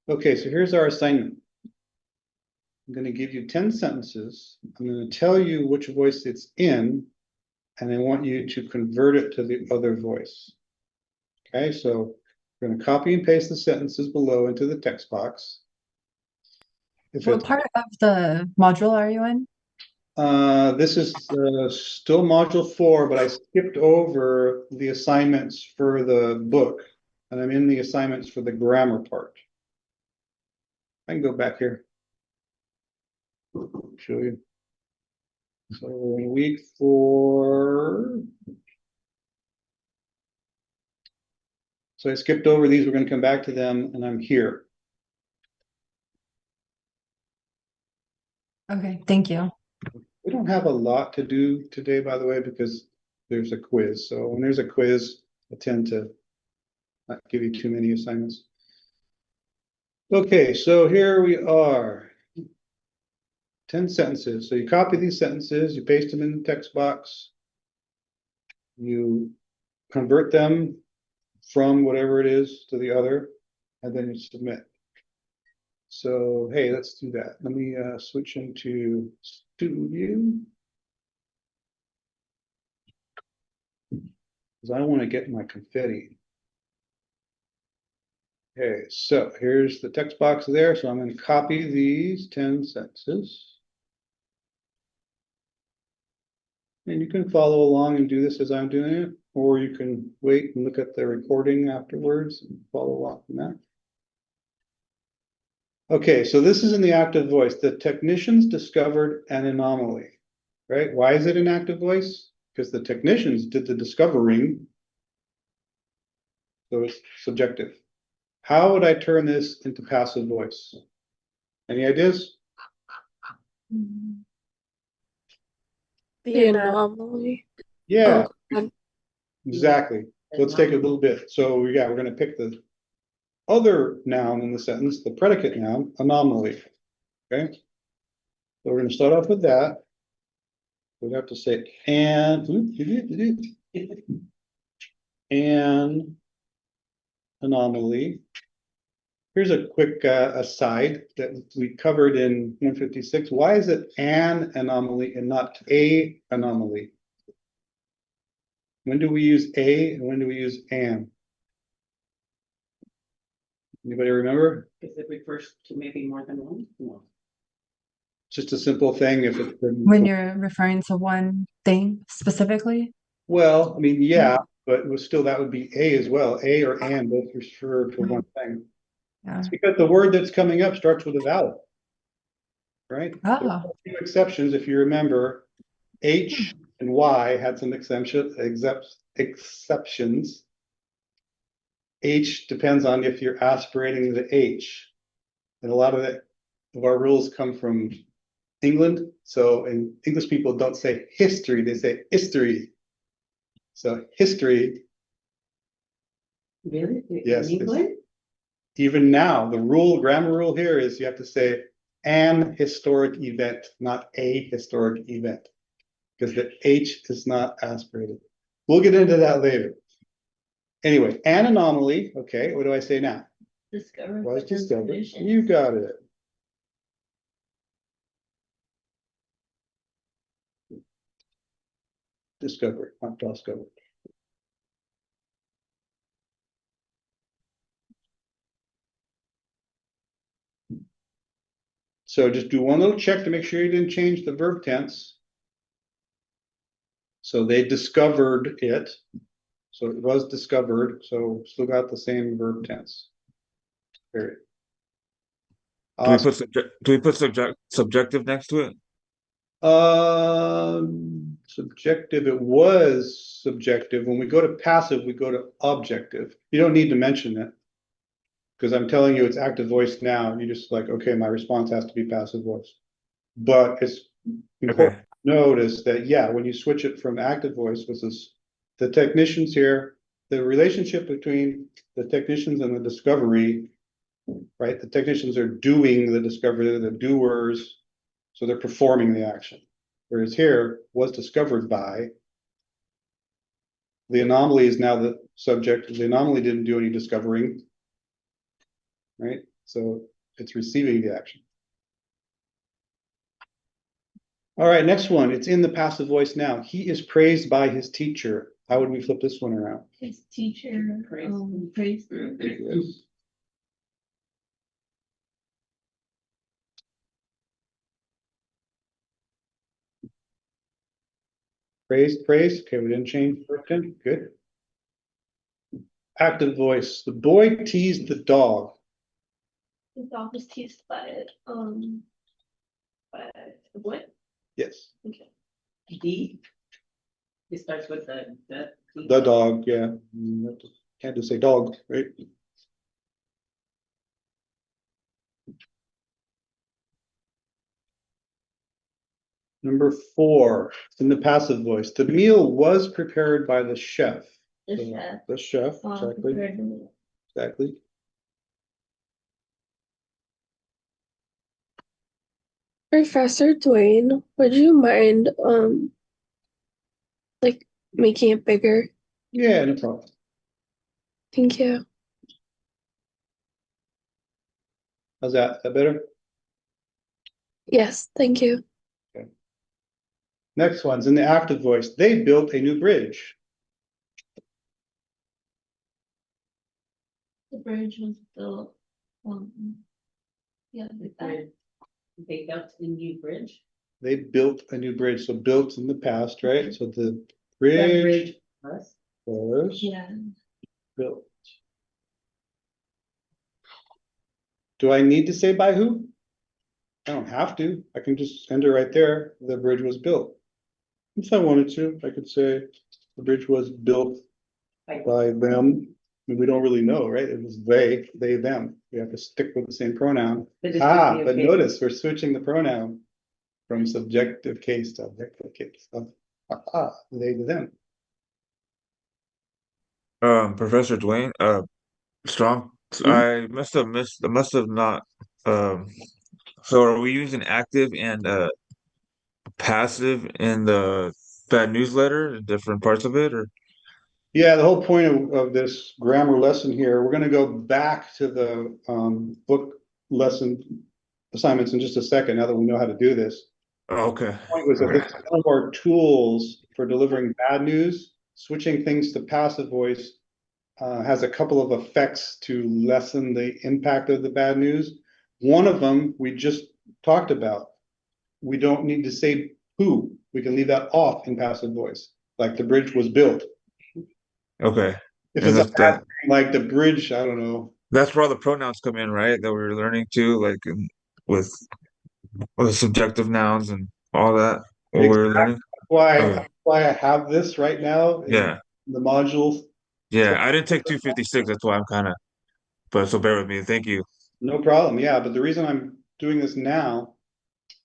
Okay, so here's our assignment. I'm going to give you 10 sentences. I'm going to tell you which voice it's in, and I want you to convert it to the other voice. Okay, so we're going to copy and paste the sentences below into the text box. What part of the module are you in? This is still module 4, but I skipped over the assignments for the book, and I'm in the assignments for the grammar part. I can go back here. Show you. So in week 4. So I skipped over these. We're going to come back to them, and I'm here. Okay, thank you. We don't have a lot to do today, by the way, because there's a quiz. So when there's a quiz, I tend to not give you too many assignments. Okay, so here we are. 10 sentences. So you copy these sentences, you paste them in the text box, you convert them from whatever it is to the other, and then you submit. So, hey, let's do that. Let me switch into Studio. Because I want to get my confetti. Okay, so here's the text box there. So I'm going to copy these 10 sentences. And you can follow along and do this as I'm doing it, or you can wait and look at the recording afterwards and follow along from that. Okay, so this is in the active voice. The technicians discovered an anomaly, right? Why is it an active voice? Because the technicians did the discovering. So it's subjective. How would I turn this into passive voice? Any ideas? The anomaly. Yeah, Oh, exactly. So let's take a little bit. So yeah, we're going to pick the other noun in the sentence, the predicate noun, anomaly. Okay. So we're going to start off with that. We'd have to say and anomaly. Here's a quick aside that we covered in 156. Why is it an anomaly and not a anomaly? When do we use a and when do we use an? Anybody remember? Because it refers to maybe more than one? No. Just a simple thing if it's been, When you're referring to one thing specifically? well, I mean, yeah, but it was still, that would be a as well. A or and both refer to one thing. Yeah. It's because the word that's coming up starts with a vowel. Right? There Oh, are a few exceptions, if you remember, H and Y had some exceptions. H depends on if you're aspirating the H. And a lot of our rules come from England. So, and English people don't say history, they say history. So history, Really? yes, In England? even now, the grammar rule here is you have to say an historic event, not a historic event, because the H is not aspirated. We'll get into that later. Anyway, an anomaly. Okay, what do I say now? discovered. Was discovered. You got it. Discovered, not discovered. So just do one little check to make sure you didn't change the verb tense. So they discovered it. So it was discovered. So still got the same verb tense. Period. Awesome. Do we put subjective next to it? Subjective, it was subjective. When we go to passive, we go to objective. You don't need to mention it. Because I'm telling you it's active voice now. You just like, okay, my response has to be passive voice. But it's important to notice that, yeah, when you switch it from active voice, which is the technicians here, the relationship between the technicians and the discovery, right? The technicians are doing the discovery, they're the doers, so they're performing the action. Whereas here was discovered by. The anomaly is now the subject. The anomaly didn't do any discovering, right? So it's receiving the action. All right, next one. It's in the passive voice now. He is praised by his teacher. How would we flip this one around? His teacher Praise. praised. Yes. Praised, praised. Okay, we didn't change verb tense. Good. Active voice. The boy teased the dog. The dog was teased by the boy. Yes. Okay. D. It starts with the. The dog, yeah. Can't just say dog, right? Number 4, in the passive voice. The meal was prepared by the chef. The So, chef. The chef, exactly, prepared the meal. exactly. Professor Dwayne, would you mind like making it bigger? Yeah, no problem. Thank you. How's that? Is that better? Yes, thank you. Next one's in the active voice. They built a new bridge. The bridge was built, yeah, like that. They built a new bridge. They built a new bridge. So built in the past, right? So the The bridge bridge was. was Yeah, built. Do I need to say by who? I don't have to. I can just enter right there. The bridge was built. If I wanted to, I could say the bridge was built by them. I mean, we don't really know, right? It was they, them. We have to stick with the same pronoun. But this would Ah, be but okay. notice we're switching the pronoun from subjective case to objective case. They, them. Professor Dwayne, Strong. I must have not. So are we using active and passive in that newsletter, different parts of it, or? Yeah, the whole point of this grammar lesson here, we're gonna go back to the book lesson assignments in just a second, now that we know how to do this. Oh, okay. The point was that this is one of our tools for delivering bad news. Switching things to passive voice has a couple of effects to lessen the impact of the bad news. One of them we just talked about. We don't need to say who. We can leave that off in passive voice, like the bridge was built. Okay. If And it's a bad thing, like the bridge, I don't know. that's where all the pronouns come in, right? That we're learning too, like with subjective nouns and all that. What we're learning. Okay. That's why I have this right now in Yeah. the modules. Yeah. I didn't take 256. That's why I'm kind of. But so bear with me. Thank you. No problem. Yeah, but the reason I'm doing this now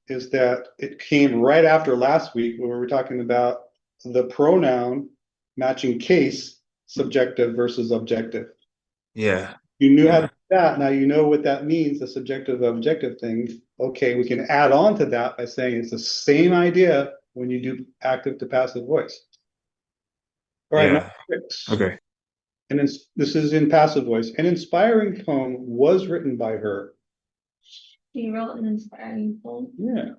is that it came right after last week when we were talking about the pronoun matching case, subjective versus objective. Yeah. You knew how Yeah. to do that. Now you know what that means, the subjective objective thing. Okay, we can add on to that by saying it's the same idea when you do active to passive voice. All right, Yeah. number 6. Okay. And this is in passive voice. An inspiring poem was written by her. he wrote an inspiring poem. Yeah.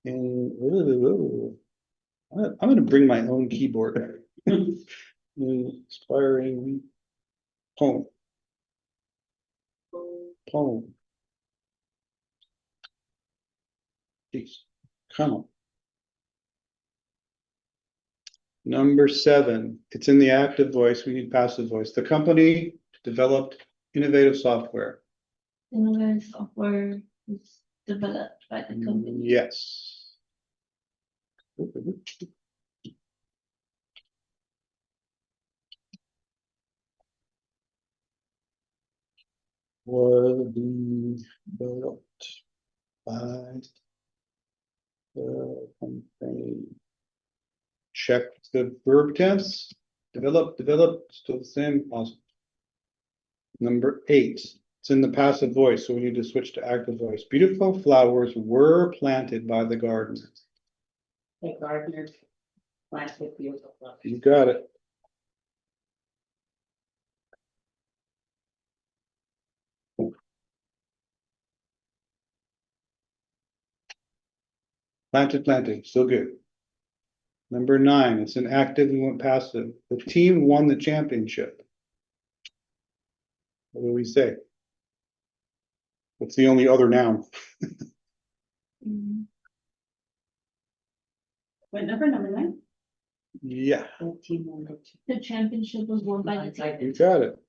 And I'm gonna bring my own keyboard. Inspiring poem. Poem. Jeez, come on. Number 7, it's in the active voice, we need passive voice. The company developed innovative software. Innovative software was developed by the company. Yes. Was developed by the company. Check the verb tense. Develop, still the same, awesome. Number 8, it's in the passive voice, so we need to switch to active voice. Beautiful flowers were planted by the gardener. The gardener planted beautiful flowers. You got it. Planted, still good. Number 9, it's an active, we went passive. The team won the championship. What do we say? What's the only other noun? Mhm. What number 9? Yeah, 14. The championship was won by the team. you got it.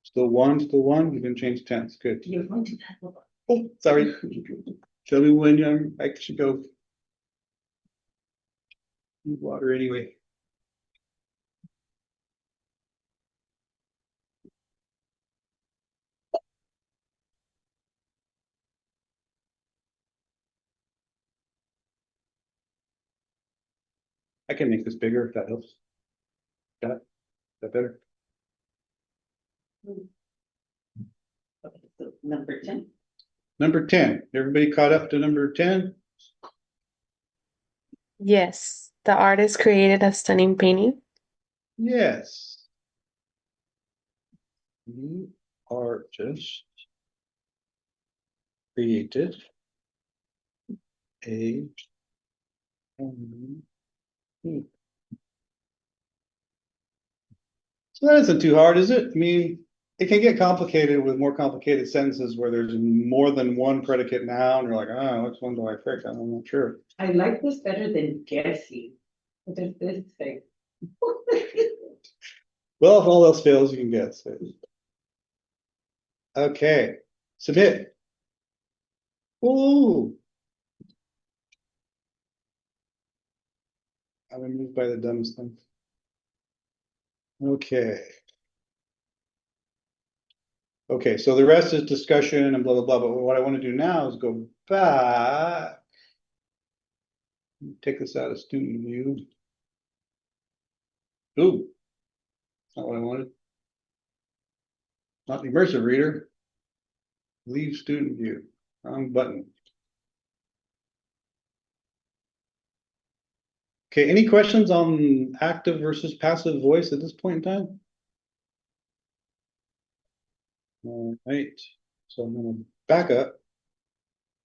Still one, you can change tense, good. You're going to that. Oh, sorry. Tell me when I should go. Need water anyway. I can make this bigger if that helps. Got it? Is that better? Okay, so number 10. Number 10, everybody caught up to number 10? Yes. The artist created a stunning painting. Yes. The artist created a so that isn't too hard, is it? I mean, it can get complicated with more complicated sentences where there's more than one predicate noun. You're like, oh, which one do I pick? I'm not sure. I like this better than guessing. What does this say? Well, if all else fails, you can guess. Okay, submit. Ooh. I'm moved by the dumbest thing. Okay. Okay, so the rest is discussion and blah, blah, blah, but what I want to do now is go back. Take this out of student view. Ooh. Not what I wanted. Not the immersive reader. Leave student view. Wrong button. Okay, any questions on active versus passive voice at this point in time? All right, so I'm gonna back up.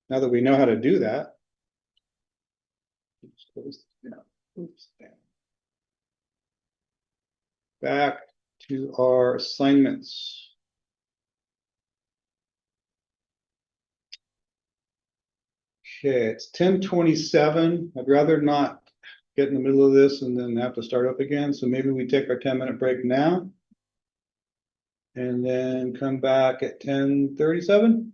Now that we know how to do that. Oops, close this down. Oops, down. Back to our assignments. Okay, it's 10:27. I'd rather not get in the middle of this and then have to start up again. So maybe we take our 10-minute break now. And then come back at 10:37.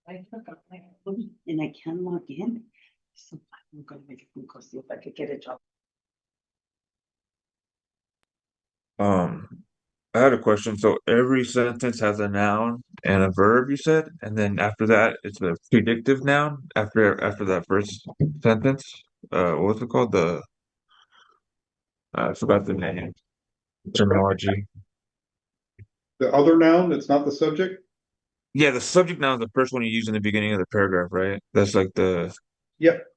I took up my phone and I can't log in. So I'm gonna make a phone call, see if I could get a job. I had a question. So every sentence has a noun and a verb, you said, and then after that, it's a predictive noun after that first sentence. What's it called? I forgot the name. Terminology. The other noun, it's not the subject? Yeah, the subject noun is the first one you use in the beginning of the paragraph, right? That's like Yep,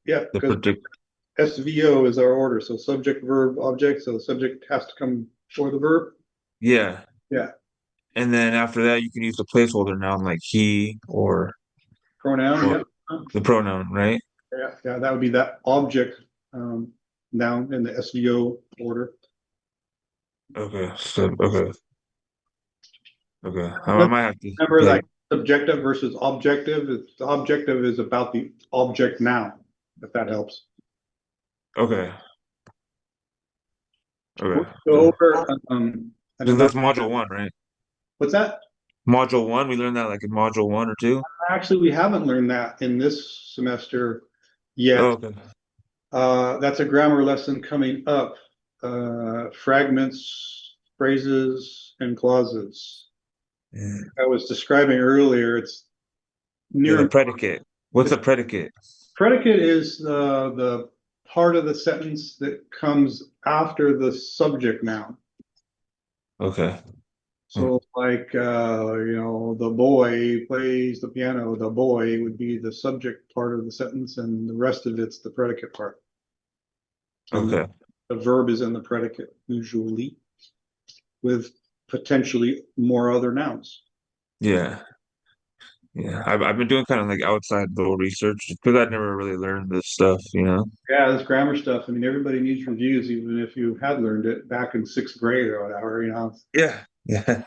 the because predict. SVO is our order, so subject, verb, object, so the subject has to come before the verb. Yeah. Yeah. And then after that, you can use the placeholder noun like he or Pronoun, yeah. the pronoun, right? Yeah, that would be that object noun in the SVO order. Okay. So okay. I might have to Remember, play. like subjective versus objective. The objective is about the object noun, if that helps. Okay. Okay. Go over an So that's another. module one, right? What's that? Module one, we learned that like in module one or two. Actually, we haven't learned that in this semester yet. Oh, okay. That's a grammar lesson coming up. Fragments, phrases, and clauses. Yeah. I was describing earlier, it's Yeah, the near predicate. What's a predicate? predicate is the part of the sentence that comes after the subject noun. Okay. So like, the boy plays the piano, the boy would be the subject part of the sentence and the rest of it's the predicate part. And Okay. the verb is in the predicate usually with potentially more other nouns. Yeah. Yeah. I've been doing kind of like outside little research because I'd never really learned this stuff, you know? Yeah, this grammar stuff. I mean, everybody needs reviews, even if you had learned it back in sixth grade or whatever. Yeah. Yeah.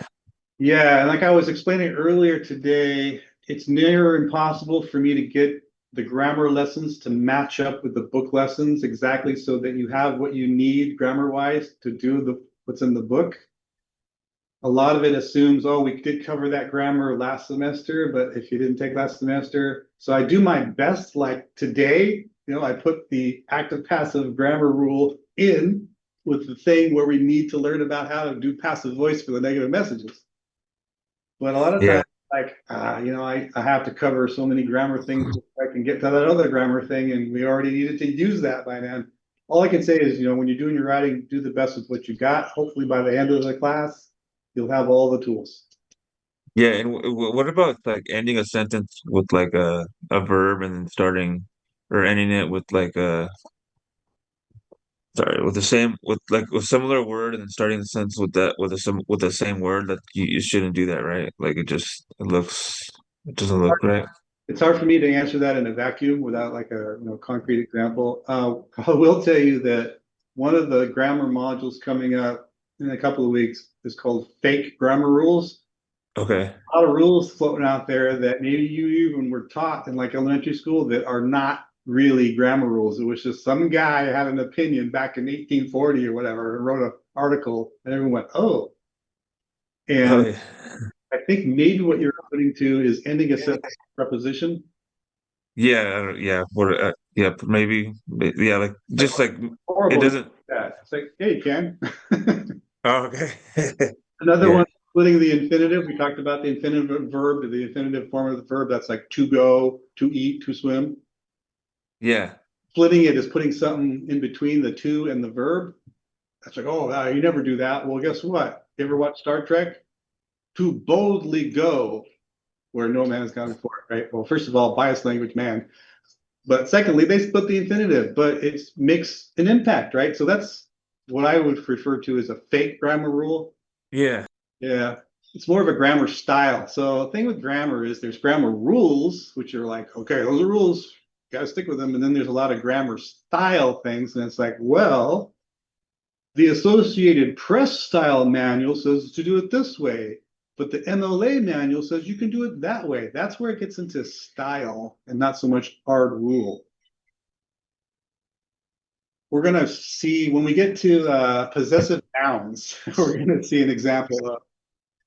Yeah, and like I was explaining earlier today, it's near impossible for me to get the grammar lessons to match up with the book lessons exactly so that you have what you need grammar wise to do what's in the book. A lot of it assumes, oh, we did cover that grammar last semester, but if you didn't take last semester, so I do my best. Like today, I put the active passive grammar rule in with the thing where we need to learn about how to do passive voice for the negative messages. But a lot of Yeah. times, like, I have to cover so many grammar things before I can get to that other grammar thing, and we already needed to use that by then. all I can say is, when you're doing your writing, do the best with what you got. Hopefully by the end of the class, you'll have all the tools. Yeah, and what about like ending a sentence with like a verb and then starting or ending it with like a sorry with the same with like a similar word and then starting the sentence with that with the same word that you shouldn't do that, right? Like it doesn't look right. It's hard for me to answer that in a vacuum without like a concrete example. I will tell you that one of the grammar modules coming up in a couple of weeks is called fake grammar rules. Okay. A lot of rules floating out there that maybe you even were taught in like elementary school that are not really grammar rules. It was just some guy had an opinion back in 1840 or whatever and wrote an article and everyone went, oh. Oh And yeah. I think maybe what you're putting to is ending a sentence preposition. Yeah, yeah, maybe, yeah, like just like it Horrible. doesn't. That it's like, hey, Ken. Oh, okay. Another Yeah, one, splitting the infinitive. We talked about the infinitive verb to the infinitive form of the verb. That's like to go, to eat, to swim. yeah, Splitting it is putting something in between the to and the verb. That's like, oh, wow, you never do that. Well, guess what? You ever watch Star Trek? To boldly go where no man has gone before, right? Well, first of all, biased language man. But secondly, they split the infinitive, but it makes an impact, right? So that's what I would refer to as a fake grammar rule. yeah, Yeah, it's more of a grammar style. So the thing with grammar is there's grammar rules, which are like, okay, those are rules, got to stick with them. And then there's a lot of grammar style things. And it's like, well, the Associated Press style manual says to do it this way, but the MLA manual says you can do it that way. That's where it gets into style and not so much hard rule. We're going to see when we get to possessive nouns, we're going to see an example of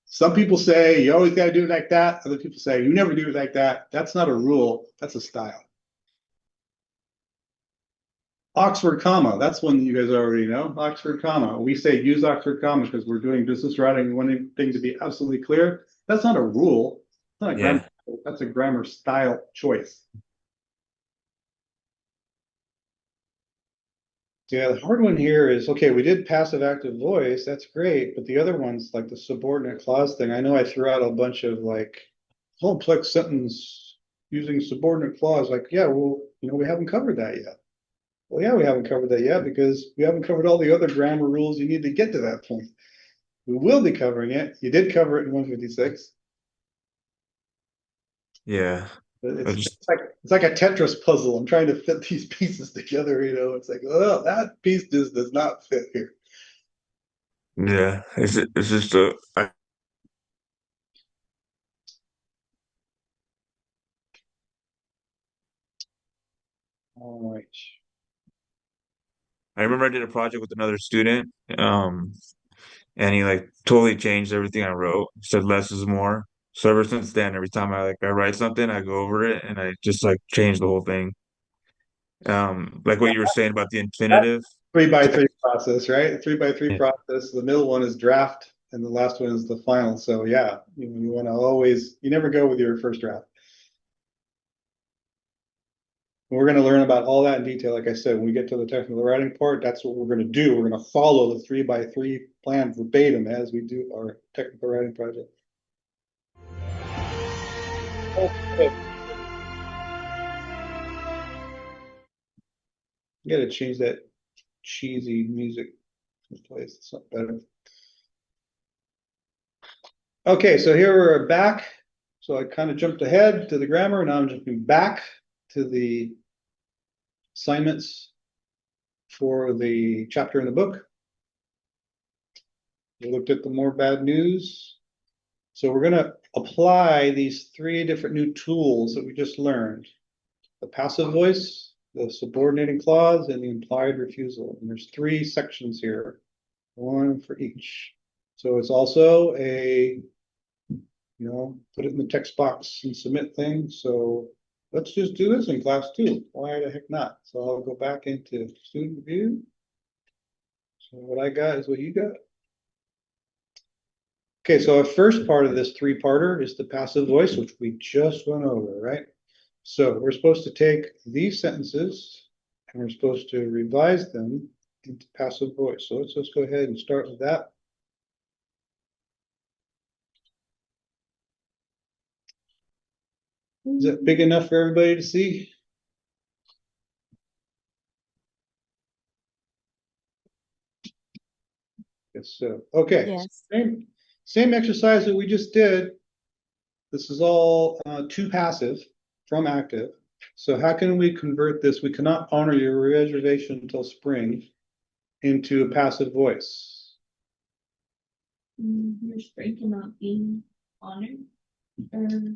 some people say you always got to do it like that. Other people say you never do it like that. That's not a rule. That's a style. Oxford comma. That's one that you guys already know. Oxford comma. We say use Oxford comma because we're doing business writing and wanting things to be absolutely clear. That's not a rule. It's not a grammar. yeah, That's a grammar style choice. Yeah, the hard one here is, okay, we did passive active voice. That's great. But the other ones, like the subordinate clause thing, I know I threw out a bunch of like complex sentence using subordinate clause. Like, yeah, well, we haven't covered that yet. Well, yeah, we haven't covered that yet because we haven't covered all the other grammar rules you need to get to that point. We will be covering it. You did cover it in 156. yeah. But I it's just it's like a Tetris puzzle. I'm trying to fit these pieces together. It's like, oh, that piece does not fit here. yeah. It's just All right. I remember I did a project with another student, and he like totally changed everything I wrote. Said less is more. So ever since then, every time I write something, I go over it and I just like change the whole thing. Like what you were saying about the infinitive. 3x3 process, right? 3x3 Yeah. process. The middle one is draft, and the last one is the final. So yeah, you want to always, you never go with your first draft. We're going to learn about all that in detail. Like I said, when we get to the technical writing part, that's what we're going to do. We're going to follow the 3x3 plan verbatim as we do our technical writing project. Okay. You got to change that cheesy music in place. It's not better. Okay, so here we're back. So I kind of jumped ahead to the grammar. Now I'm jumping back to the assignments for the chapter in the book. We looked at the more bad news. So we're going to apply these three different new tools that we just learned. The passive voice, the subordinating clause, and the implied refusal. And there's three sections here, one for each. So it's also a, put it in the text box and submit thing. So let's just do this in class too. Why the heck not? So I'll go back into student view. So what I got is what you got. Okay, so the first part of this three-parter is the passive voice, which we just went over, right? So we're supposed to take these sentences And we're supposed to revise them into passive voice. So let's just go ahead and start with that. Is it big enough for everybody to see? Yes, so, okay. Yes. Same exercise that we just did. This is all to passive from active. So how can we convert this? We cannot honor your reservation until spring into a passive voice. Your spring cannot be honored. Or,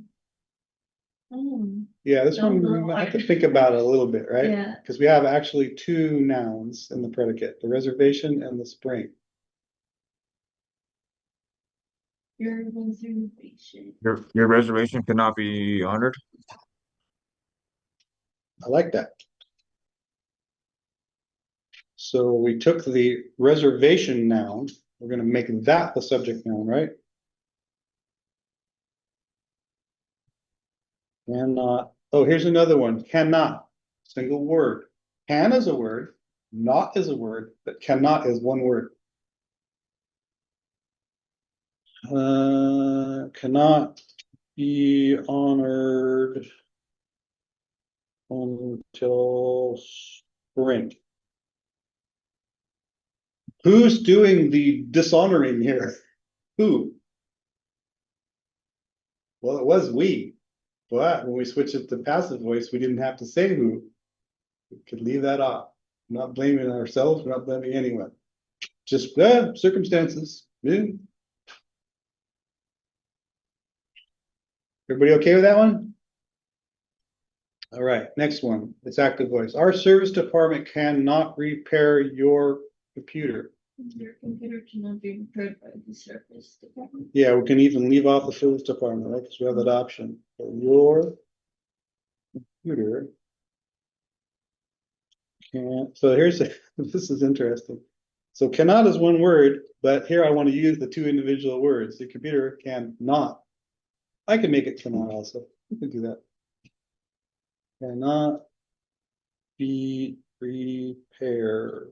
Yeah, this one Don't we know. have to think about it a little bit, right? yeah, Because we have actually two nouns in the predicate, the reservation and the spring. your reservation. Your reservation cannot be honored. I like that. So we took the reservation noun, we're gonna make that the subject noun, right? Cannot, oh, here's another one, cannot, single word. Can is a word, not is a word, but cannot is one word. Cannot be honored until spring. Who's doing the dishonoring here? Who? Well, it was we, but when we switched it to passive voice, we didn't have to say who. We could leave that off. We're not blaming ourselves, we're not blaming anyone. Just circumstances. Yeah. Everybody okay with that one? All right, next one. It's active voice. Our service department cannot repair your computer. Your computer cannot be repaired by the service department. Yeah, we can even leave off the service department, right? Because we have that option. So your computer can't. So here's this is interesting. So cannot is one word, but here I want to use the two individual words. The computer cannot. I can make it cannot also. We can do that. Cannot be repaired.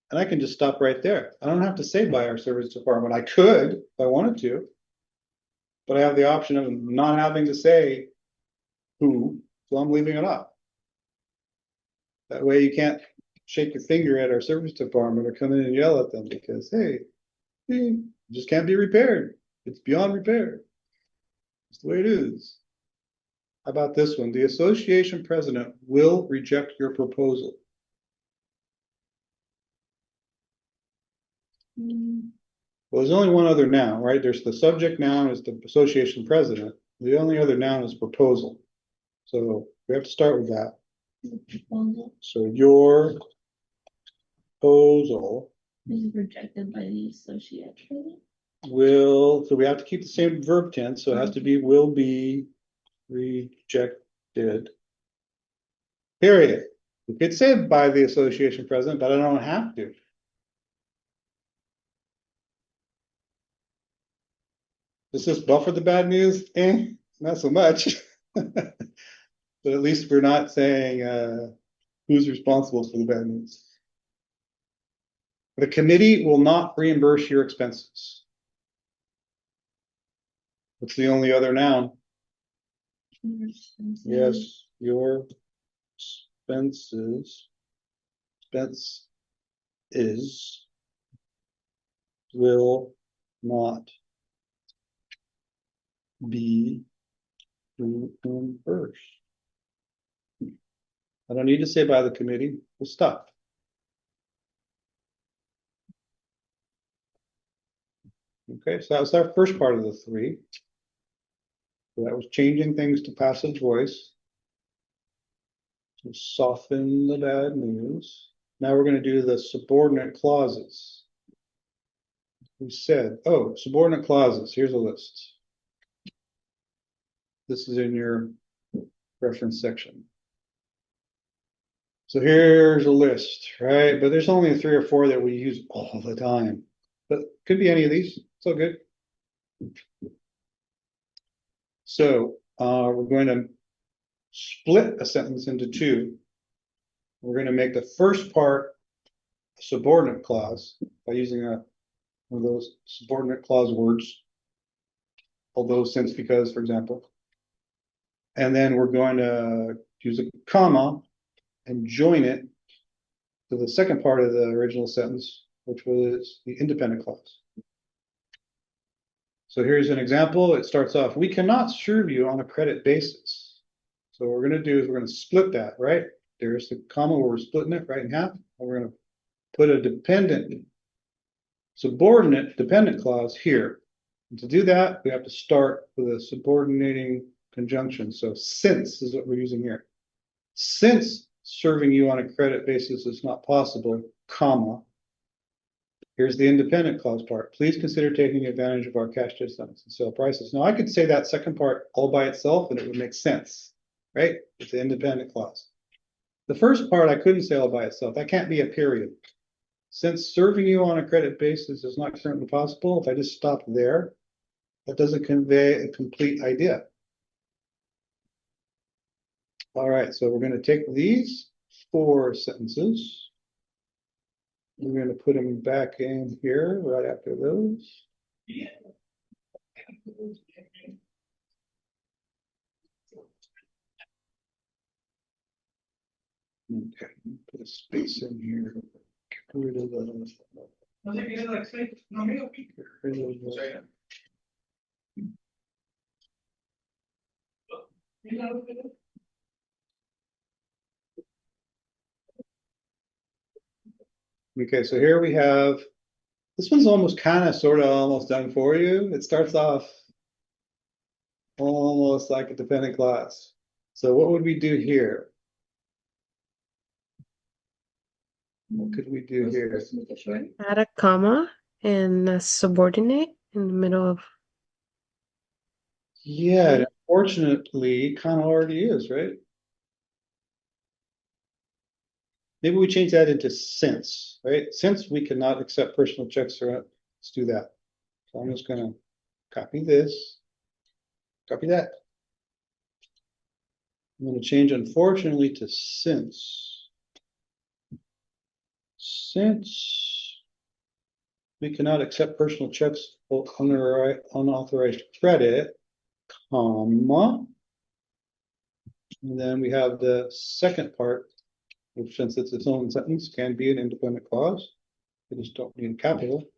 And I can just stop right there. I don't have to say by our service department. I could if I wanted to. But I have the option of not having to say who, so I'm leaving it off. That way you can't shake your finger at our service department or come in and yell at them because, hey, it just can't be repaired. It's beyond repair. It's the way it is. How about this one? The association president will reject your proposal. Well, there's only one other noun, right? There's the subject noun is the association president. The only other noun is proposal. So we have to start with that. Proposal So your proposal is rejected by the associate president. will, so we have to keep the same verb tense, so it has to be will be rejected. Period. We could say by the association president, but I don't have to. Does this buffer the bad news? Not so much. But at least we're not saying who's responsible for the bad news. The committee will not reimburse your expenses. What's the only other noun? Your expenses. Yes, your expenses. Expense is will not be reimbursed. I don't need to say by the committee. We'll stop. Okay, so that was our first part of the three. So that was changing things to passive voice. To soften the bad news. Now we're going to do the subordinate clauses. We said, oh, subordinate clauses. Here's a list. This is in your reference section. So here's a list, right? But there's only 3 or 4 that we use all the time. But could be any of these. It's all good. So we're going to split a sentence into 2. We're gonna make the first part a subordinate clause by using one of those subordinate clause words. Although, since, because, for example. And then we're going to use a comma and join it to the second part of the original sentence, which was the independent clause. So here's an example. It starts off, we cannot serve you on a credit basis. So what we're going to do is we're going to split that, right? There's the comma where we're splitting it right in half. And we're going to put a subordinate dependent clause here. And to do that, we have to start with a subordinating conjunction. So since is what we're using here. Since serving you on a credit basis is not possible, comma. Here's the independent clause part. Please consider taking advantage of our cash discounts and sale prices. Now I could say that second part all by itself and it would make sense, right? It's the independent clause. The first part I couldn't say all by itself. That can't be a period. Since serving you on a credit basis is not currently possible, if I just stop there, that doesn't convey a complete idea. All right, so we're going to take these 4 sentences. We're going to put them back in here right after those. Okay, put a space in here. Get rid of those. Get rid of those. Okay, so here we have, this one's almost kind of sort of almost done for you. It starts off almost like a dependent clause. So what would we do here? What could we do here? Add a comma and a subordinate in the middle of. Yeah, it unfortunately kind of already is, right? Maybe we change that into since, right? Since we cannot accept personal checks, or let's do that. So I'm just gonna copy this, copy that. I'm gonna change unfortunately to since. Since we cannot accept personal checks or unauthorized credit, comma. And then we have the second part, which, since it's its own sentence, can be an independent clause. We just don't need a capital.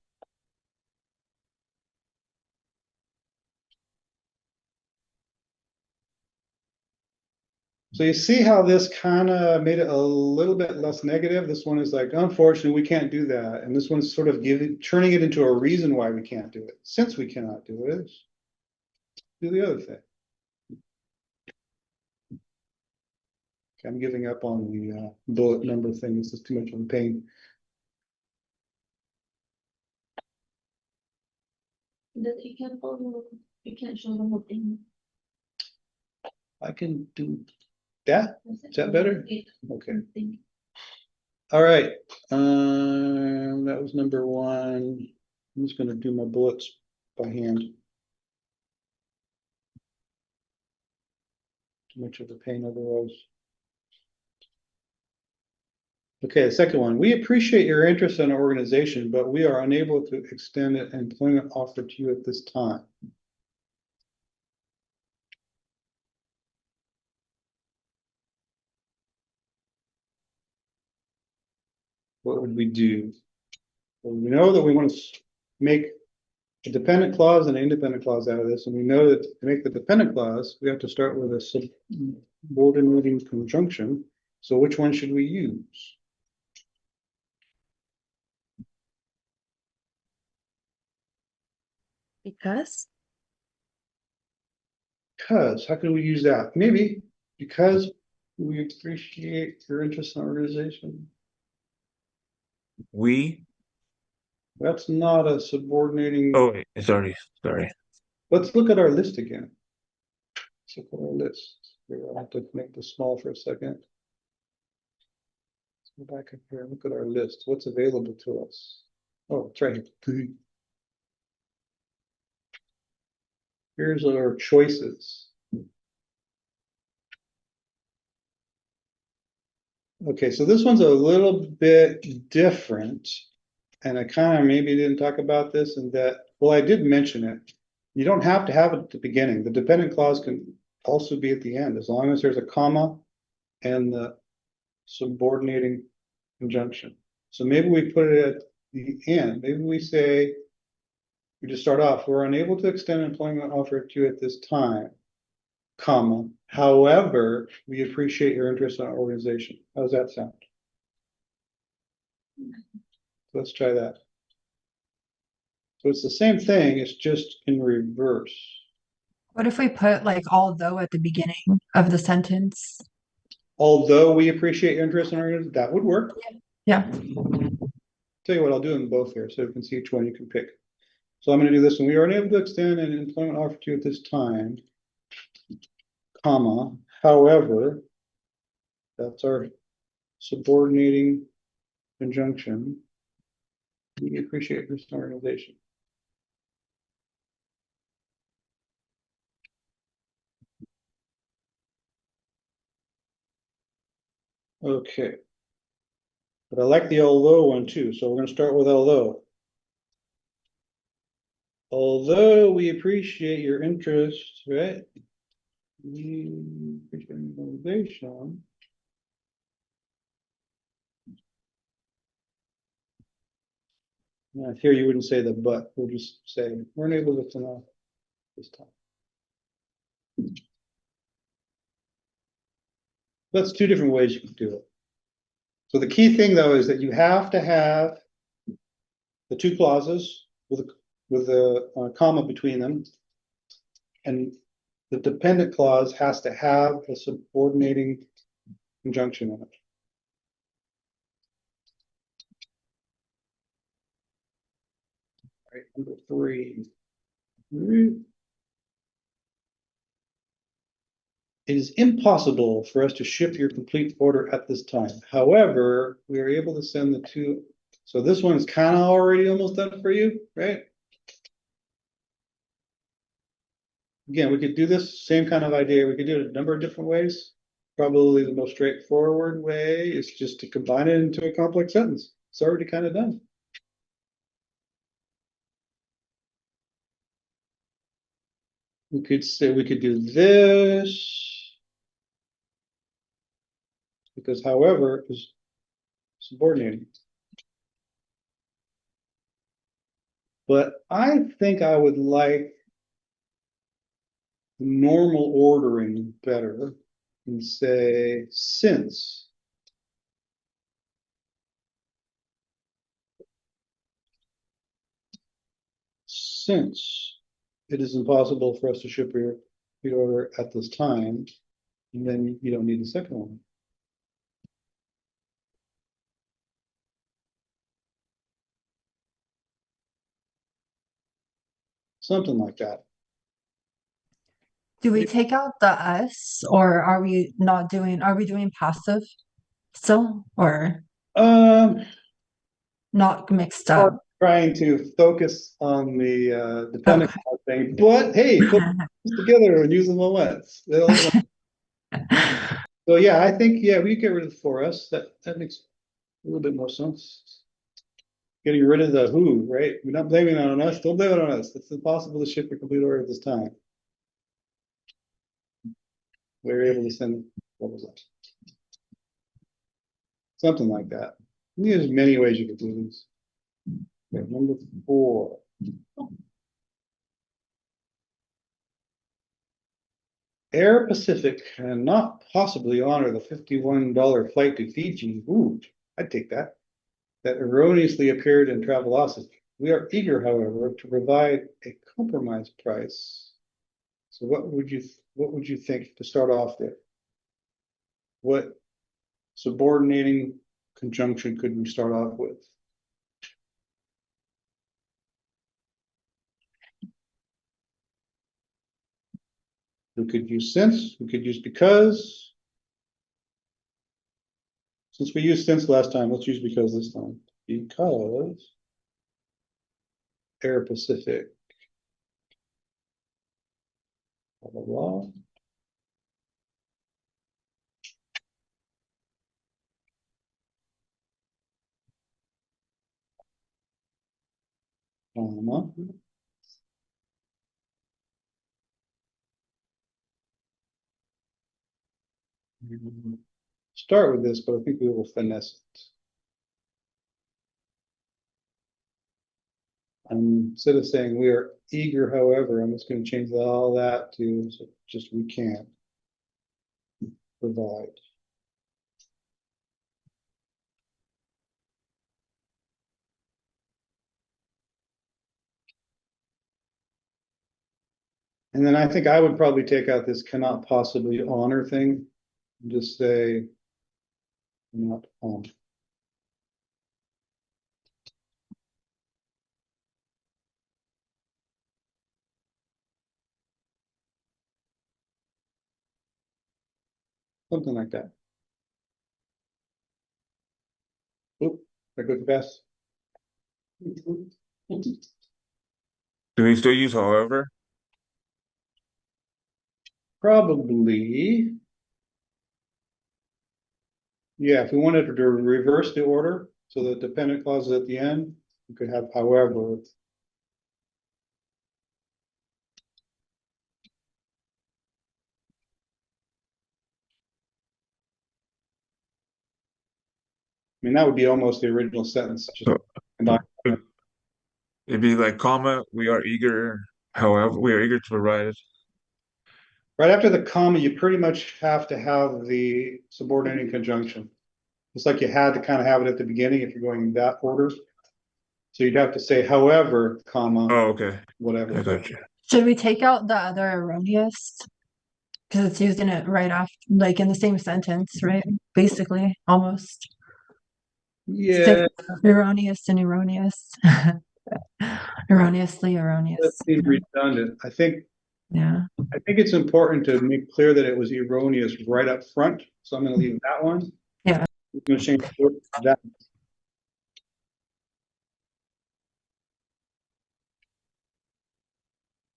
So you see how this kind of made it a little bit less negative. This one is like, unfortunately, we can't do that. And this one's sort of turning it into a reason why we can't do it. Since we cannot do it, do the other thing. Okay, I'm giving up on the bullet number thing. This is too much of a pain. You can't show the whole thing. I can do that. Is that better? Okay. Thank you. All right. That was number 1. I'm just going to do my bullets by hand. Too much of a pain otherwise. Okay, the second one. We appreciate your interest in our organization, but we are unable to extend an employment offer to you at this time. What would we do? Well, we know that we want to make a dependent clause and an independent clause out of this, and we know that to make the dependent clause, we have to start with a subordinating conjunction. So which one should we use? Because Because, how can we use that? Maybe because we appreciate your interest in our organization. We. That's not a subordinating. Oh wait, sorry. Let's look at our list again. Let's look at our list. Here, I'll have to make this small for a second. Let's go back up here and look at our list. What's available to us? Oh, it's right here. Here's our choices. Okay, so this one's a little bit different. And I kind of maybe didn't talk about this and that, well, I did mention it. You don't have to have it at the beginning. The dependent clause can also be at the end, as long as there's a comma and the subordinating conjunction. So maybe we put it at the end. Maybe we say, we just start off, we're unable to extend employment offer to you at this time, comma. However, we appreciate your interest in our organization. How does that sound? Let's try that. So it's the same thing, it's just in reverse. What if we put like although at the beginning of the sentence? Although we appreciate your interest in our organization, that would work. Yeah. Tell you what, I'll do them both here, so you can see which one you can pick. So I'm gonna do this one. We are unable to extend an employment offer to you at this time, comma, however, that's our subordinating conjunction. We appreciate this organization. Okay. But I like the although one too, so we're gonna start with although. Although we appreciate your interest, right? We appreciate your motivation. Now, here you wouldn't say the but, we'll just say we're unable to know this time. That's two different ways you can do it. So the key thing though is that you have to have the two clauses with a comma between them. And the dependent clause has to have a subordinating conjunction in it. All right, number 3. It is impossible for us to ship your complete order at this time. However, we are able to send the two. So this one is kind of already almost done for you, right? Again, we could do this same kind of idea. We could do it a number of different ways. Probably the most straightforward way is just to combine it into a complex sentence. It's already kind of done. We could say we could do this because however is subordinating. But I think I would like normal ordering better and say since. Since it is impossible for us to ship your order at this time, and then you don't need the second one. Something like that. Do we take out the us or are we doing passive still or Um, not mixed up? trying to focus on the dependent Okay. clause thing, but hey, put this together and use them all once. So yeah, I think we get rid of the for us. That makes a little bit more sense. Getting rid of the who, right? We're not blaming it on us. Don't blame it on us. It's impossible to ship a complete order at this time. We're able to send what was that? Something like that. There's many ways you could do this. Okay, number 4. Air Pacific cannot possibly honor the $51 flight to Fiji. Ooh, I'd take that. That erroneously appeared in Travelocity. We are eager, however, to provide a compromise price. So what would you think to start off there? What subordinating conjunction could we start off with? We could use since, we could use because. Since we used since last time, let's use because this time. Because Air Pacific. Blah, blah, blah. comma. Start with this, but I think we will finesse it. Instead of saying we are eager, however, I'm just going to change all that to just we can provide. And then I think I would probably take out this cannot possibly honor thing and just say not on. Something like that. Oop, I go too fast. Do we still use however? Probably. Yeah, if we wanted to reverse the order, so the dependent clause is at the end, we could have however. I mean, that would be almost the original sentence, just not. It'd be like comma, we are eager, however, we are eager to provide. Right after the comma, you pretty much have to have the subordinating conjunction. It's like you had to kind of have it at the beginning if you're going in that order. So you'd have to say, however, comma, Oh, okay. I whatever. got you. Should we take out the other erroneous? Because it's using it right after, like in the same sentence, right? Basically, almost. Yeah, Erroneous and erroneous. Erroneously erroneous. that's being redundant. I think Yeah. it's important to make clear that it was erroneous right up front. So I'm going to leave that one. Yeah. I'm going to change that.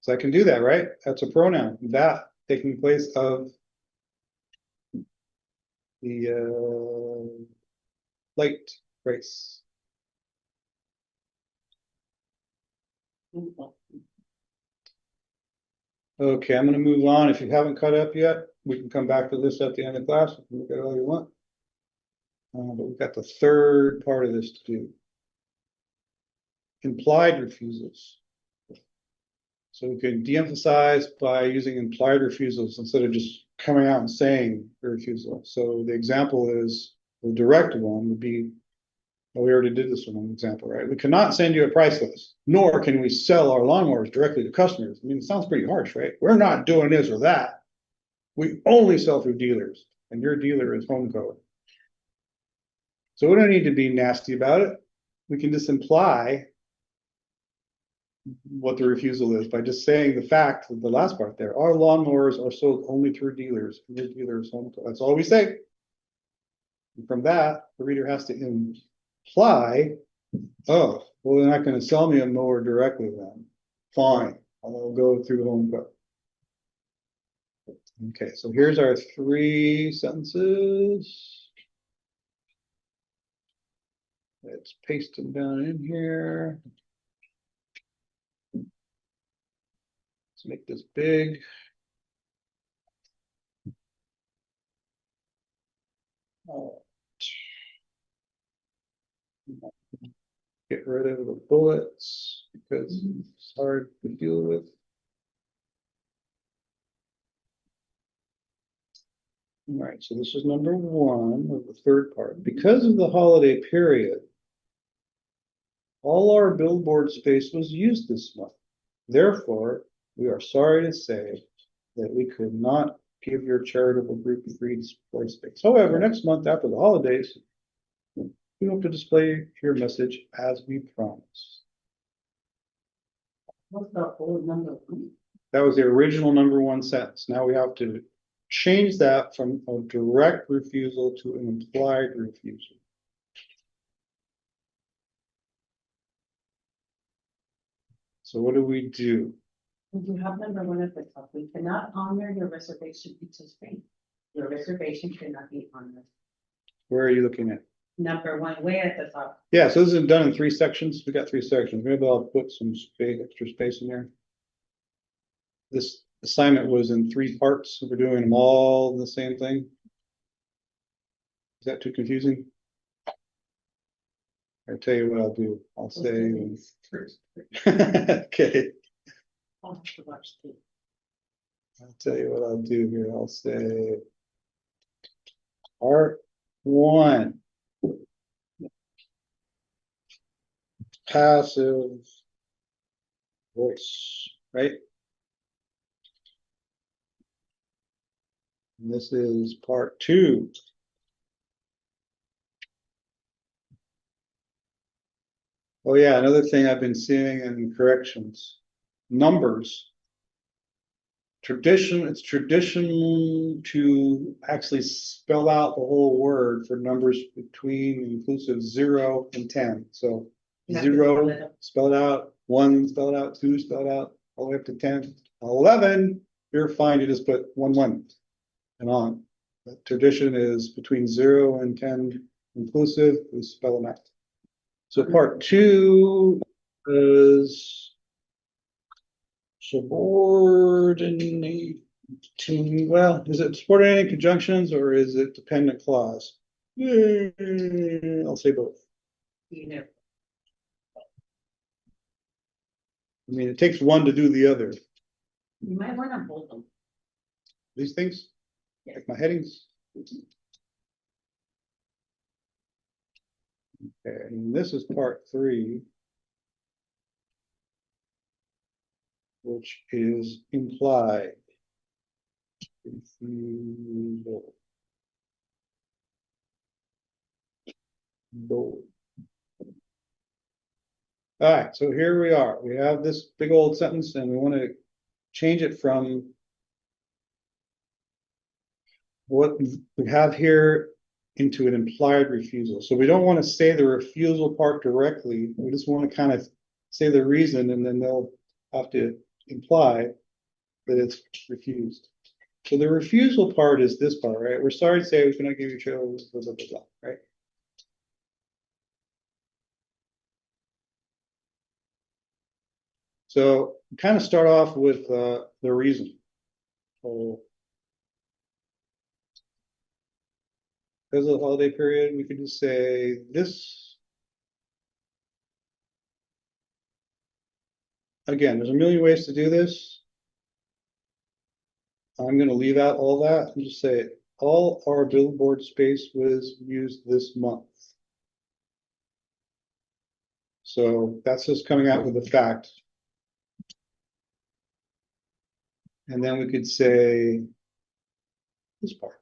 So I can do that, right? That's a pronoun. That taking place of the light race. Okay, I'm going to move on. If you haven't caught up yet, we can come back to this at the end of class. We can look at it all you want. But we've got the third part of this to do. Implied refusals. So we can de-emphasize by using implied refusals instead of just coming out and saying the refusal. So the example is the direct one would be, well, we already did this one example, right? We cannot send you a price list, nor can we sell our lawnmowers directly to customers. I mean, it sounds pretty harsh, right? We're not doing this or that. We only sell through dealers, and your dealer is Home Code. So we don't need to be nasty about it. We can just imply what the refusal is by just saying the fact of the last part there. Our lawnmowers are sold only through dealers. Your dealer is Home Code. That's all we say. And from that, the reader has to imply, oh, well, they're not going to sell me a mower directly then. Fine, I'll go through Home Code. Okay, so here's our 3 sentences. Let's paste them down in here. Let's make this big. Get rid of the bullets because it's hard to deal with. All right, so this is number 1 of the third part. Because of the holiday period, all our billboard space was used this month. Therefore, we are sorry to say that we could not give your charitable group free display space. However, next month after the holidays, we hope to display your message as we promised. What's the old number? That was the original number 1 sentence. Now we have to change that from a direct refusal to an implied refusal. So what do we do? You have number 1 at the top. We cannot honor your reservation pizza screen. Your reservation cannot be honored. Where are you looking at? number one way at the top. Yeah, so this is done in 3 sections. We got 3 sections. Maybe I'll put some space, extra space in there. This assignment was in 3 parts. So we're doing them all the same thing. Is that too confusing? I'll tell you what I'll do. I'll say, okay, I'll have to watch the- I'll tell you what I'll do here. I'll say part 1. Passive voice, right? And this is part 2. Oh yeah, another thing I've been seeing in corrections, numbers. It's tradition to actually spell out the whole word for numbers between inclusive 0 and 10. So You have to spell it 0, out. spell it out, 1, spell it out, 2, spell it out, all the way up to 10. 11, you're fine, you just put 1, 1 and on. But tradition is between 0 and 10 inclusive, we spell them out. So part 2 is subordinating, well, is it subordinating conjunctions or is it dependent clause? I'll say both. You know, I mean, it takes one to do the other. you might wanna hold them. These things, Yeah. like my headings. Okay, and this is part 3. Which is implied. Refusal. Bold. All right, so here we are. We have this big old sentence and we want to change it from what we have here into an implied refusal. So we don't want to say the refusal part directly. We just want to kind of say the reason and then they'll have to imply that it's refused. So the refusal part is this part, right? We're sorry to say we cannot give you trailer, blah, blah, blah, blah, right? So kind of start off with the reason. So because of the holiday period, we could just say this. Again, there's a million ways to do this. I'm going to leave out all that and just say all our billboard space was used this month. So that's just coming out with a fact. And then we could say this part.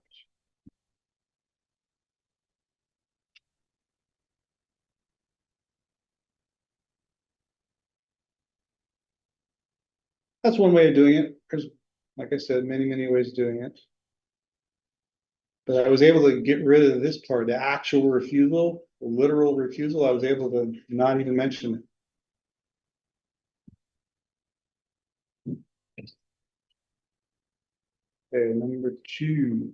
That's one way of doing it. There's, like I said, many, many ways of doing it. But I was able to get rid of this part, the actual refusal, the literal refusal. I was able to not even mention it. Okay, number 2.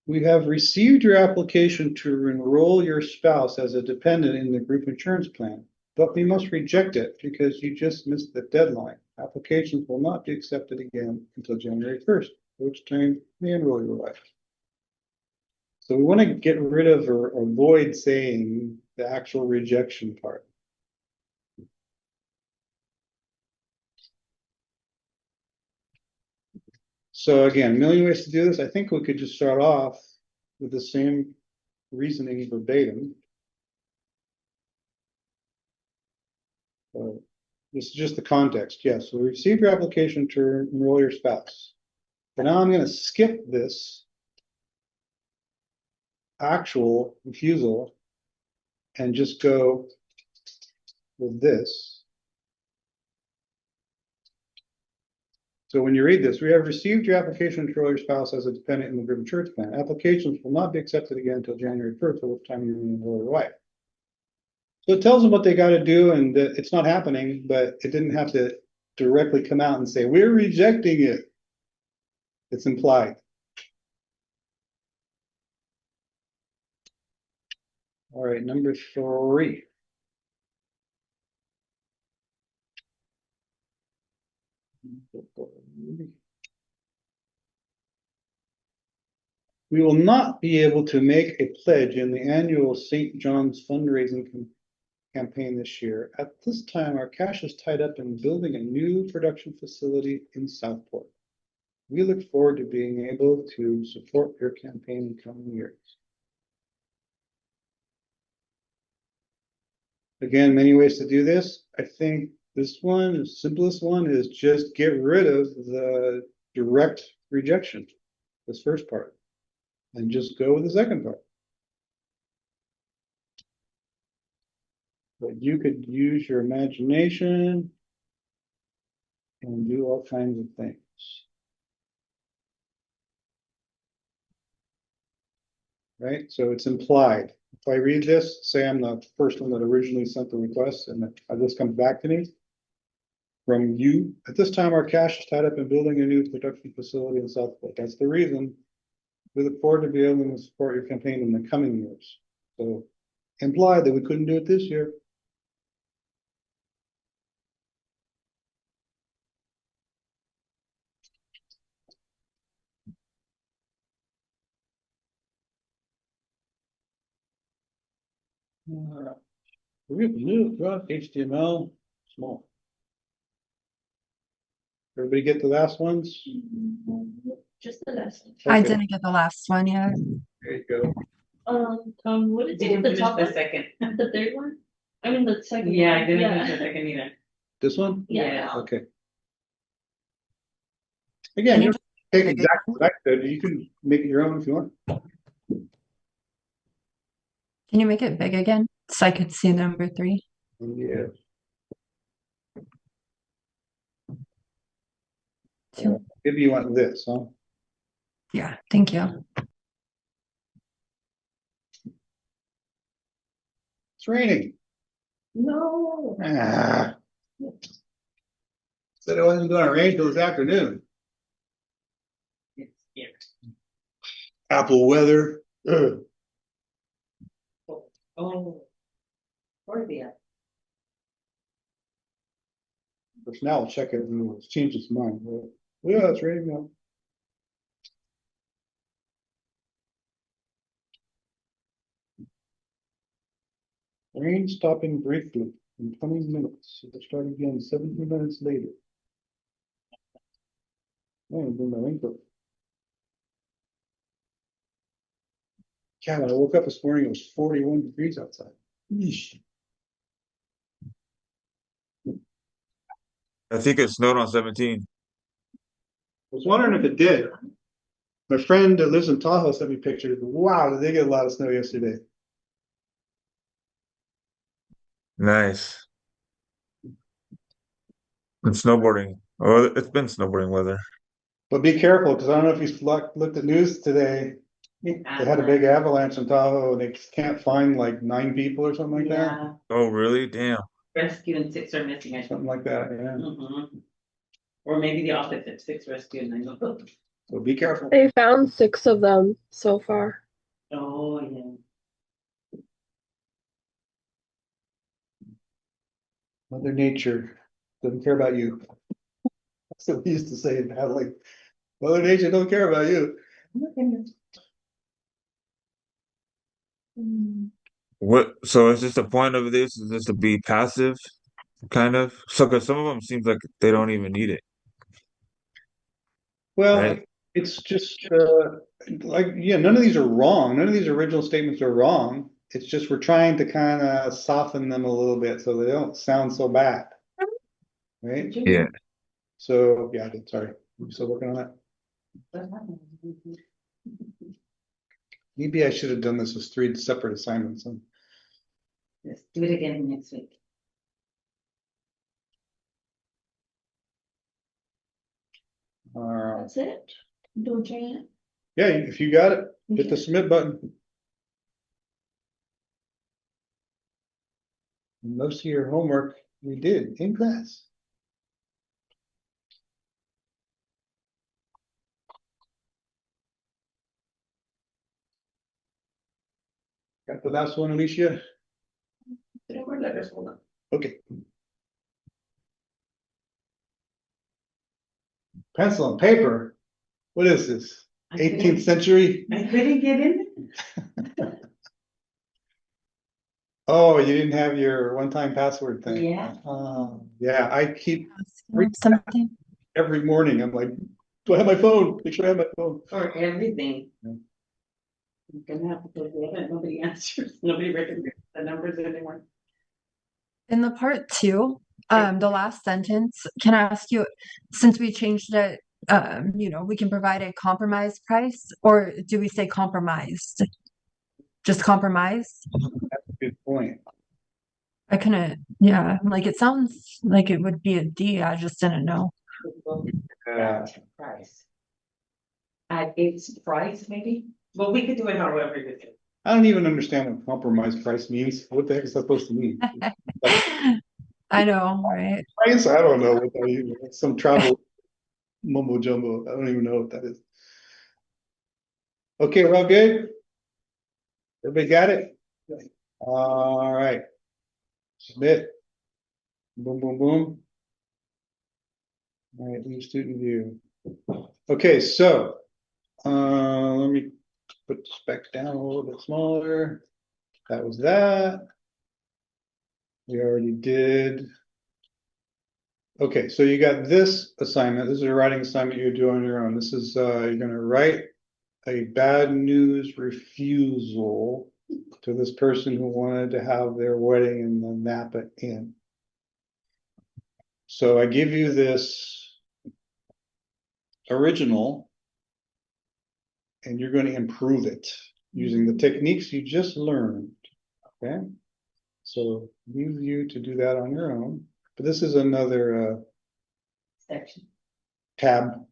We have received your application to enroll your spouse as a dependent in the group insurance plan, but we must reject it because you just missed the deadline. Applications will not be accepted again until January 1st, which time we enroll your wife. So we want to get rid of or avoid saying the actual rejection part. So again, a million ways to do this. I think we could just start off with the same reasoning verbatim. This is just the context. Yes, so we received your application to enroll your spouse. But now I'm going to skip this actual refusal and just go with this. So when you read this, we have received your application to enroll your spouse as a dependent in the group insurance plan. Applications will not be accepted again until January 1st, at which time you enroll your wife. So it tells them what they got to do and that it's not happening, but it didn't have to directly come out and say, we're rejecting it. It's implied. All right, number 3. We will not be able to make a pledge in the annual St. John's fundraising campaign this year. At this time, our cash is tied up in building a new production facility in Southport. We look forward to being able to support your campaign in coming years. Again, many ways to do this. I think this one, the simplest one, is just get rid of the direct rejection, this first part, and just go with the second part. But you could use your imagination and do all kinds of things. Right? So it's implied. If I read this, say I'm the first one that originally sent the request, and this comes back to me from you. At this time, our cash is tied up in building a new production facility in Southport. That's the reason. We look forward to be able to support your campaign in the coming years. So implied that we couldn't do it this year. All right. We have new HTML small. Everybody get the last ones? Just the last one. I Okay. didn't get the last one yet. There you go. What is it, Didn't the finish top the one? second. The third one? I mean, the second. Yeah, one. I didn't Yeah. finish the second either. This one? Yeah. Okay. Again, Can you you don't take exactly what I said. You can make it your own if you want. Can you make it big again so I could see number 3? Yeah. Two. Maybe you want this, huh? Yeah, thank you. It's raining. No. Ah. Said it wasn't gonna rain till this afternoon. It's here. Apple weather. Ugh. Oh. Or the. But now I'll check it and it'll change its mind. But, yeah, it's raining now. Rain stopping briefly in 20 minutes. It'll start again 17 minutes later. Man, bring my raincoat. God, when I woke up this morning, it was 41 degrees outside. Yeesh. I think it snowed on 17. I was wondering if it did. My friend that lives in Tahoe sent me pictures. Wow, did they get a lot of snow yesterday? Nice. And snowboarding. Oh, it's been snowboarding weather. But be careful, because I don't know if you looked at news today. They had a big avalanche in Tahoe and they can't find like 9 people or something like that. Yeah, Oh, really? Damn. rescue and 6 are missing, I think. Something like that, yeah. Or maybe the opposite, 6 rescue and 9 go. So be careful. They found 6 of them so far. Oh, yeah. Mother Nature doesn't care about you. That's what we used to say in Hadley. Mother Nature don't care about you. What? So is this the point of this? Is this to be passive, kind of? So, because some of them seems like they don't even need it, Well, right? it's just like, yeah, none of these are wrong. None of these original statements are wrong. It's just we're trying to kind of soften them a little bit so they don't sound so bad. Right? Yeah. So, yeah, sorry. I'm still working on that. Maybe I should have done this as 3 separate assignments. Let's do it again next week. That's it? Don't train it? Yeah, if you got it, hit the Okay. submit button. Most of your homework we did in class. Got the last one, Alicia? Three more letters, hold on. Okay. Pencil and paper? What is this? I couldn't- 18th century? I couldn't get in. Oh, you didn't have your one-time password thing? Yeah. Yeah, I keep Something. every morning, I'm like, do I have my phone? Make sure I have my phone. For everything. Yeah. I'm gonna have to go get it, nobody answers, nobody recognizes the numbers anymore. In the part two, the last sentence, can I ask you, since we changed it, we can provide a compromise price, or do we say compromised? Just compromise? Good point. I couldn't, yeah, like it sounds like it would be a D, I just didn't know. Price. At its price, maybe? Well, we could do it however you do. I don't even understand what compromise price means. What the heck is that supposed to mean? I know, right? Price? I don't know what that is. It's some travel mumbo jumbo. I don't even know what that is. Okay, we're all good? Everybody got it? All right. Submit. Boom, boom, boom. All right, leave student view. Okay, so, let me put the spec down a little bit smaller. That was that. We already did. Okay, so you got this assignment. This is a writing assignment you do on your own. This is, you're gonna write a bad news refusal to this person who wanted to have their wedding in the Napa Inn. So I give you this original, and you're going to improve it using the techniques you just learned. Okay, so leave you to do that on your own. But this is another Section. tab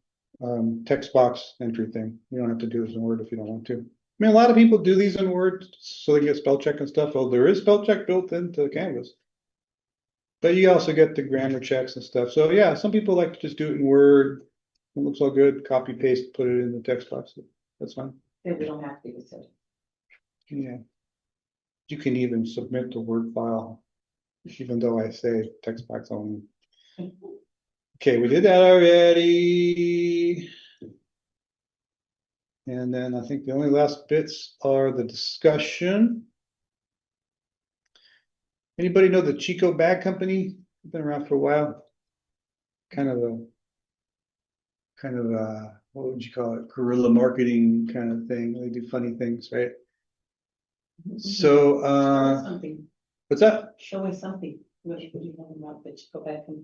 text box entry thing. You don't have to do this in Word if you don't want to. I mean, a lot of people do these in Word so they get spell check and stuff. Oh, there is spell check built into Canvas. But you also get the grammar checks and stuff. So yeah, some people like to just do it in Word. It looks all good. Copy, paste, put it in the text box. That's fine. Then we don't have to use it. Yeah. You can even submit the Word file, even though I say text box only. Okay, we did that already. And then I think the only last bits are the discussion. Anybody know the Chico Bag Company? Been around for a while. Kind of what would you call it? Guerrilla marketing kind of thing. They do funny things, right? So, Show us something, what's that? show us something, what you talking about, that you go back and.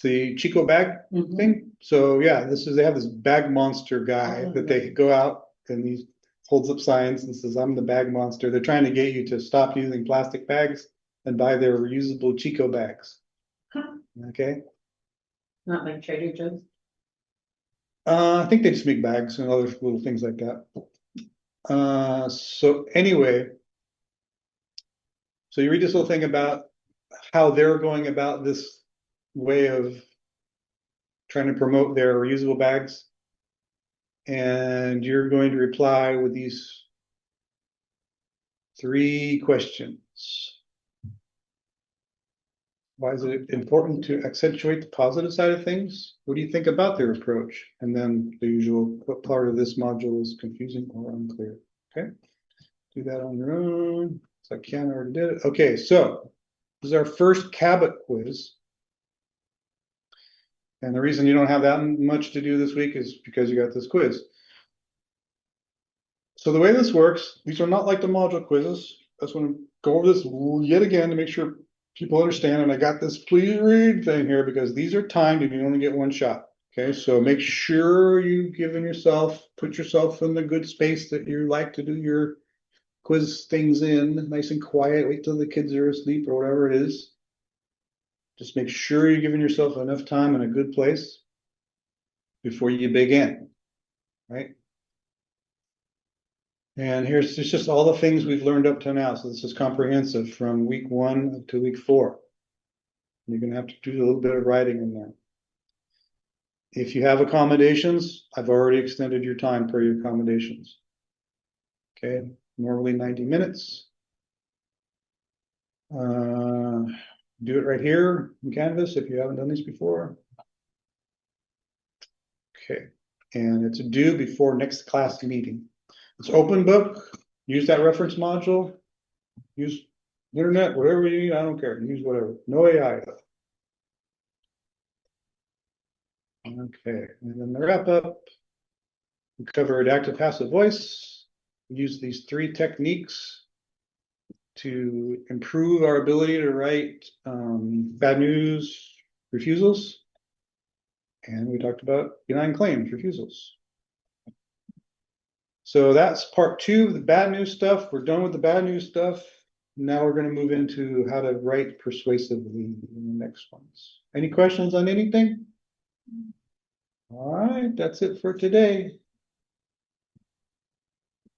The Chico Bag thing? So yeah, they have this bag monster guy that they go out and he holds up signs and says, I'm the bag monster. They're trying to get you to stop using plastic bags and buy their reusable Chico bags. Huh. Okay. Not like Trader Joe's. I think they just make bags and other little things like that. So anyway, so you read this little thing about how they're going about this way of trying to promote their reusable bags. And you're going to reply with these 3 questions. Why is it important to accentuate the positive side of things? What do you think about their approach? And then the usual, what part of this module is confusing or unclear? Okay, do that on your own. So I can already did it. Okay, so this is our first CABT quiz. And the reason you don't have that much to do this week is because you got this quiz. So the way this works, these are not like the module quizzes. I just want to go over this yet again to make sure people understand. And I got this please read thing here because these are timed and you only get one shot. Okay, so make sure you've given yourself, put yourself in the good space that you like to do your quiz things in, nice and quiet, wait till the kids are asleep or whatever it is. Just make sure you're giving yourself enough time in a good place before you begin, right? And here's just all the things we've learned up to now. So this is comprehensive from week 1 to week 4. You're gonna have to do a little bit of writing in there. If you have accommodations, I've already extended your time per your accommodations. Okay, normally 90 minutes. Do it right here in Canvas if you haven't done these before. Okay, and it's due before next class meeting. It's open book, use that reference module, use internet, whatever you need, I don't care, use whatever, no AI. Okay, and then the wrap up. We covered active passive voice. We use these 3 techniques to improve our ability to write bad news refusals. And we talked about benign claims refusals. So that's part 2 of the bad news stuff. We're done with the bad news stuff. Now we're going to move into how to write persuasively in the next ones. Any questions on anything? All right, that's it for today.